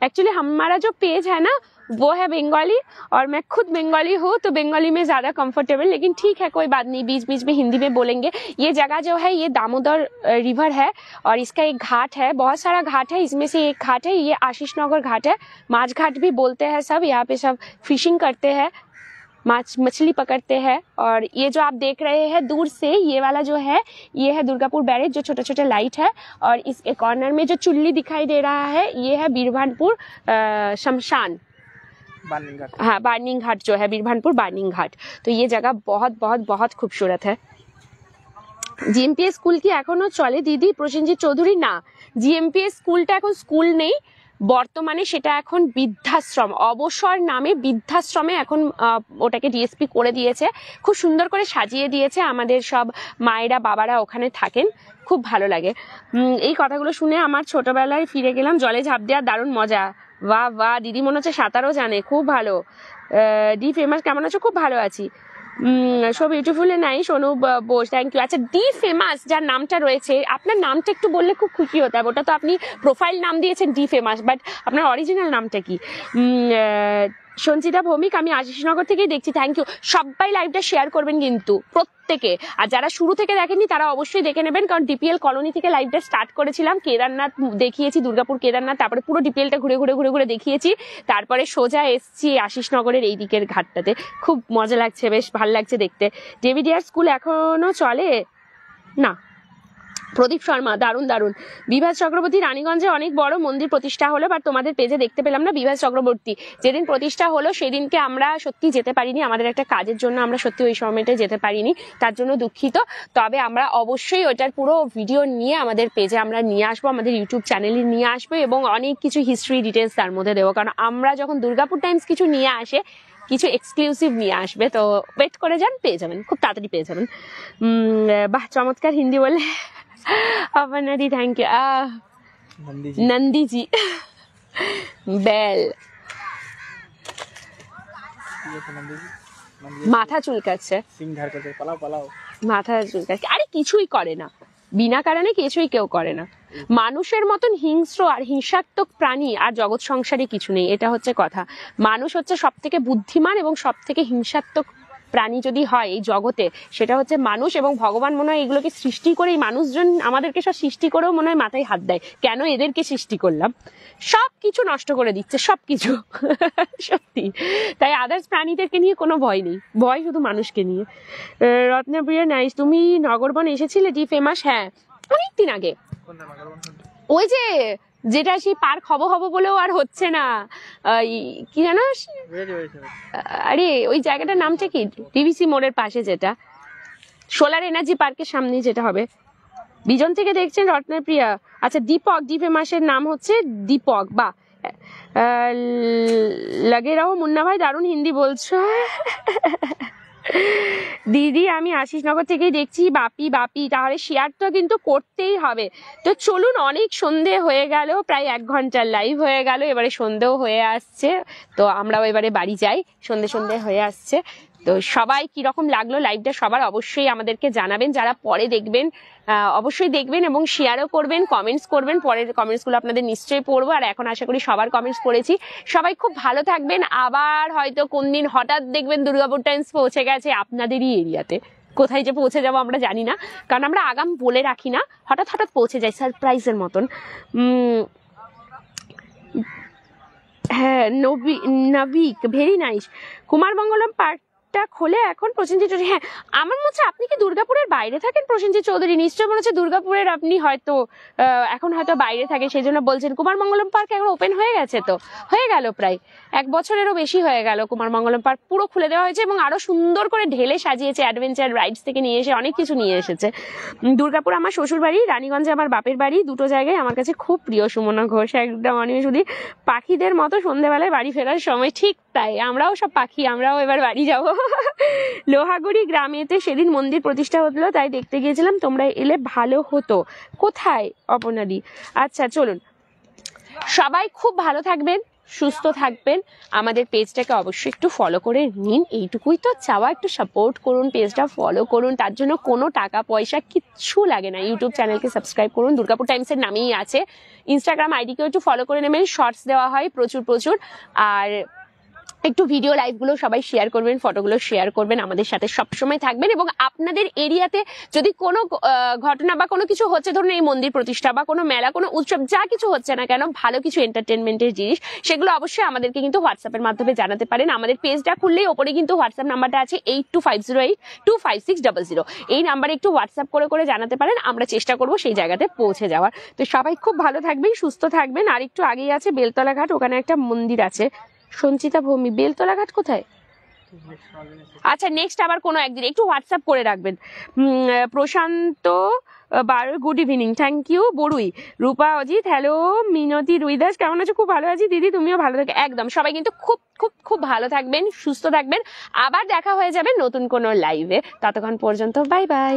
एक्चुअली हमारा जो पेज है ना वो है बंगाली, और मैं खुद बंगाली हूँ, तो बंगाली में ज्यादा कंफर्टेबल, लेकिन ठीक है कोई बात नहीं, बीच बीच में हिंदी में बोलेंगे। ये जगह जो है ये दामोदर रिवर है, और इसका एक घाट है, बहुत सारा घाट है, इसमें से एक घाट है ये आशीषनगर घाट है। माछ घाट भी बोलते हैं सब, यहाँ पे सब फिशिंग करते हैं, मछली पकड़ते हैं। और ये जो आप देख रहे हैं दूर से, ये वाला जो है ये है दुर्गापुर बैरेज, जो छोटे छोटे लाइट है, और इस कॉर्नर में जो चुल्ली दिखाई दे रहा है ये है बीरभानपुर शमशान, हाँ बार्निंग घाट जो है, बीरभानपुर बार्निंग घाट। तो ये जगह बहुत बहुत बहुत खूबसूरत है। জিএমপিএস স্কুল কি এখনো চলে দিদি? প্রসেনজিৎ চৌধুরী, না জিএমপিএস স্কুলটা এখন স্কুল নেই, বর্তমানে সেটা এখন বৃদ্ধাশ্রম, অবসর নামে বৃদ্ধাশ্রমে এখন ওটাকে ডিএসপি করে দিয়েছে, খুব সুন্দর করে সাজিয়ে দিয়েছে। আমাদের সব মায়েরা বাবারা ওখানে থাকেন, খুব ভালো লাগে। এই কথাগুলো শুনে আমার ছোটবেলায় ফিরে গেলাম, জলে ঝাঁপ দেওয়ার দারুণ মজা। বাহ বাহ, দিদি মনে হচ্ছে সাঁতারও জানে, খুব ভালো। ডি ফেমাস, কেমন আছো? খুব ভালো আছি। সো বিউটিফুল নাই সোনু বোস, থ্যাংক ইউ। আচ্ছা, ডি ফেমাস যার নামটা রয়েছে, আপনার নামটা একটু বললে খুব খুশি হতাম। ওটা তো আপনি প্রোফাইল নাম দিয়েছেন ডি ফেমাস, বাট আপনার অরিজিনাল নামটা কি? সঞ্চিতা ভৌমিক, আমি আশিসনগর থেকেই দেখছি, থ্যাংক ইউ। সবাই লাইভটা শেয়ার করবেন কিন্তু প্রত্যেকে, আর যারা শুরু থেকে দেখেননি তারা অবশ্যই দেখে নেবেন, কারণ ডিপিএল কলোনি থেকে লাইভটা স্টার্ট করেছিলাম, কেদারনাথ দেখিয়েছি, দুর্গাপুর কেদারনাথ, তারপরে পুরো ডিপিএলটা ঘুরে ঘুরে ঘুরে ঘুরে দেখিয়েছি, তারপরে সোজা এসছি আশিসনগরের এই দিকের ঘাটটাতে। খুব মজা লাগছে, বেশ ভালো লাগছে দেখতে। ডেভিডিয়ার স্কুল এখনো চলে না? প্রদীপ শর্মা, দারুণ দারুণ। বিভাস চক্রবর্তী, রানীগঞ্জে অনেক বড় মন্দির প্রতিষ্ঠা হলো, বাট তোমাদের পেজে দেখতে পেলাম না। বিভাস চক্রবর্তী, যেদিন প্রতিষ্ঠা হলো সেদিনকে আমরা সত্যি যেতে পারিনি, আমাদের একটা কাজের জন্য আমরা সত্যি ওই সময়টা যেতে পারিনি, তার জন্য দুঃখিত। তবে আমরা অবশ্যই ওটার পুরো ভিডিও নিয়ে আমাদের পেজে আমরা নিয়ে আসবো, আমাদের ইউটিউব চ্যানেলে নিয়ে আসবো, এবং অনেক কিছু হিস্ট্রি ডিটেলস তার মধ্যে দেবো, কারণ আমরা যখন দুর্গাপুর টাইমস কিছু নিয়ে আসে, কিছু এক্সক্লুসিভ নিয়ে আসবে, তো ওয়েট করে যান, পেয়ে যাবেন, খুব তাড়াতাড়ি পেয়ে যাবেন। বাহ, চমৎকার হিন্দি বলে। Aparna thank you. नंदी जी बेल, মাথা চুলকাচ্ছে, মাথা চুলকাচ্ছে, আরে কিছুই করে না, বিনা কারণে কিছুই কেউ করে না। মানুষের মতন হিংস্র আর হিংসাত্মক প্রাণী আর জগৎ সংসারে কিছু নেই, এটা হচ্ছে কথা। মানুষ হচ্ছে সব থেকে বুদ্ধিমান এবং সব থেকে হিংসাত্মক প্রাণী যদি হয় এই জগতে, সেটা হচ্ছে মানুষ। এবং ভগবান মনে হয় এগুলোকে সৃষ্টি করে, এই মানুষজন আমাদেরকে সব সৃষ্টি করেও মনে হয় মাথায় হাত দেয়, কেন এদেরকে সৃষ্টি করলাম, সব কিছু নষ্ট করে দিচ্ছে, সবকিছু। সত্যি তাই আদার্স প্রাণীদেরকে নিয়ে কোনো ভয় নেই, ভয় শুধু মানুষকে নিয়ে। রত্নপ্রিয়া নাইস, তুমি নগরবন এসেছিলে? জি ফেমাস, হ্যাঁ অনেকদিন আগে। ওই যে যেটা সেই পার্ক হব হব বলেও আর হচ্ছে না, কি জানো, আরে ওই জায়গাটার নামটা কি, ডিভিসি মোড়ের পাশে যেটা সোলার এনার্জি পার্কের সামনে যেটা হবে। বিজন থেকে দেখছেন রত্নপ্রিয়া। আচ্ছা দীপক, জি ফেমাসের নাম হচ্ছে দীপক, বা লাগে রাও মুন্না ভাই, দারুণ হিন্দি বলছো। দিদি আমি আশিসনগর থেকেই দেখছি। বাপি বাপি, তাহলে শেয়ারটা কিন্তু করতেই হবে। তো চলুন, অনেক সন্ধে হয়ে গেল, প্রায় 1 ঘন্টার লাইভ হয়ে গেল, এবারে সন্ধেও হয়ে আসছে, তো আমরাও এবারে বাড়ি যাই, সন্ধে সন্ধে হয়ে আসছে। তো সবাই কিরকম লাগলো লাইভটা সবার অবশ্যই আমাদেরকে জানাবেন, যারা পরে দেখবেন অবশ্যই দেখবেন এবং শেয়ারও করবেন, কমেন্টস করবেন, পরের কমেন্টসগুলো আপনাদের নিশ্চয়ই পড়বো। আর এখন আশা করি সবার কমেন্টস পড়েছি। সবাই খুব ভালো থাকবেন। আবার হয়তো কোন দিন হঠাৎ দেখবেন দুর্গাপুর টাইমস পৌঁছে গেছে আপনাদেরই এরিয়াতে, কোথায় যে পৌঁছে যাবো আমরা জানি না, কারণ আমরা আগাম বলে রাখি না, হঠাৎ হঠাৎ পৌঁছে যাই সারপ্রাইজের মতন। হ্যাঁ নবিক ভেরি নাইস। কুমারমঙ্গলম পার্কটা খোলে এখন প্রসেনজিৎ চৌধুরী? হ্যাঁ, আমার মনে হচ্ছে আপনি কি দুর্গাপুরের বাইরে থাকেন প্রসেনজিৎ চৌধুরী? নিশ্চয় মনে হচ্ছে দুর্গাপুরের আপনি হয়তো এখন হয়তো বাইরে থাকেন, সেই জন্য বলছেন। কুমারমঙ্গলম পার্ক এখন ওপেন হয়ে গেছে, তো হয়ে গেল প্রায় 1 বছরেরও বেশি হয়ে গেল। কুমারমঙ্গলম পার্ক পুরো খুলে দেওয়া হয়েছে এবং আরো সুন্দর করে ঢেলে সাজিয়েছে, অ্যাডভেঞ্চার রাইডস থেকে নিয়ে এসে অনেক কিছু নিয়ে এসেছে। দুর্গাপুর আমার শ্বশুর বাড়ি, রানীগঞ্জে আমার বাপের বাড়ি, দুটো জায়গায় আমার কাছে খুব প্রিয়। সুমনা ঘোষ একদম অনিমেষুদি পাখিদের মতো সন্ধ্যেবেলায় বাড়ি ফেরার সময়, ঠিক তাই, আমরাও সব পাখি, আমরাও এবার বাড়ি যাব। লোহাগুড়ি গ্রামেতে সেদিন মন্দির প্রতিষ্ঠা হলো, তাই দেখতে গিয়েছিলাম, তোমরা এলে ভালো হতো। কোথায়? অপনাদি। আচ্ছা চলুন, সবাই খুব ভালো থাকবেন, সুস্থ থাকবেন, আমাদের পেজটাকে অবশ্যই একটু ফলো করে নিন, এইটুকুই তো চাওয়া, একটু সাপোর্ট করুন, পেজটা ফলো করুন, তার জন্য কোনো টাকা পয়সা কিচ্ছু লাগে না। ইউটিউব চ্যানেলকে সাবস্ক্রাইব করুন, দুর্গাপুর টাইমসের নামেই আছে। ইনস্টাগ্রাম আইডিকেও একটু ফলো করে নেবেন, শর্টস দেওয়া হয় প্রচুর। আর একটু ভিডিও লাইভগুলো সবাই শেয়ার করবেন, ফটোগুলো শেয়ার করবেন, আমাদের সাথে সবসময় থাকবেন। এবং আপনাদের এরিয়াতে যদি কোনো ঘটনা বা কোনো কিছু হচ্ছে, ধরুন এই মন্দির প্রতিষ্ঠা বা কোনো মেলা, কোনো উৎসব, যা কিছু হচ্ছে না কেন, ভালো কিছু এন্টারটেনমেন্টের জিনিস, সেগুলো অবশ্যই আমাদেরকে কিন্তু হোয়াটসঅ্যাপের মাধ্যমে জানাতে পারেন। আমাদের পেজটা খুললেই ওপরে কিন্তু হোয়াটসঅ্যাপ নাম্বারটা আছে 8250825600। এই নাম্বারে একটু হোয়াটসঅ্যাপ করে জানাতে পারেন, আমরা চেষ্টা করব সেই জায়গাতে পৌঁছে যাওয়ার। তো সবাই খুব ভালো থাকবেন, সুস্থ থাকবেন। আর একটু আগেই আছে বেলতলা ঘাট, ওখানে একটা মন্দির আছে, সঞ্চিতা ভূমি। বেলতলা ঘাট কোথায়? আচ্ছা নেক্সট আবার কোনো একদিন একটু হোয়াটসঅ্যাপ করে রাখবেন। Prashanta good evening, thank you. Barui Rupa Ajit, hello. Minati Ruidas, কেমন আছো? খুব ভালো আছি দিদি, তুমিও ভালো থাকো। একদম, সবাই কিন্তু খুব খুব খুব ভালো থাকবেন, সুস্থ থাকবেন। আবার দেখা হয়ে যাবে নতুন কোনো লাইভে, ততক্ষণ পর্যন্ত বাই বাই।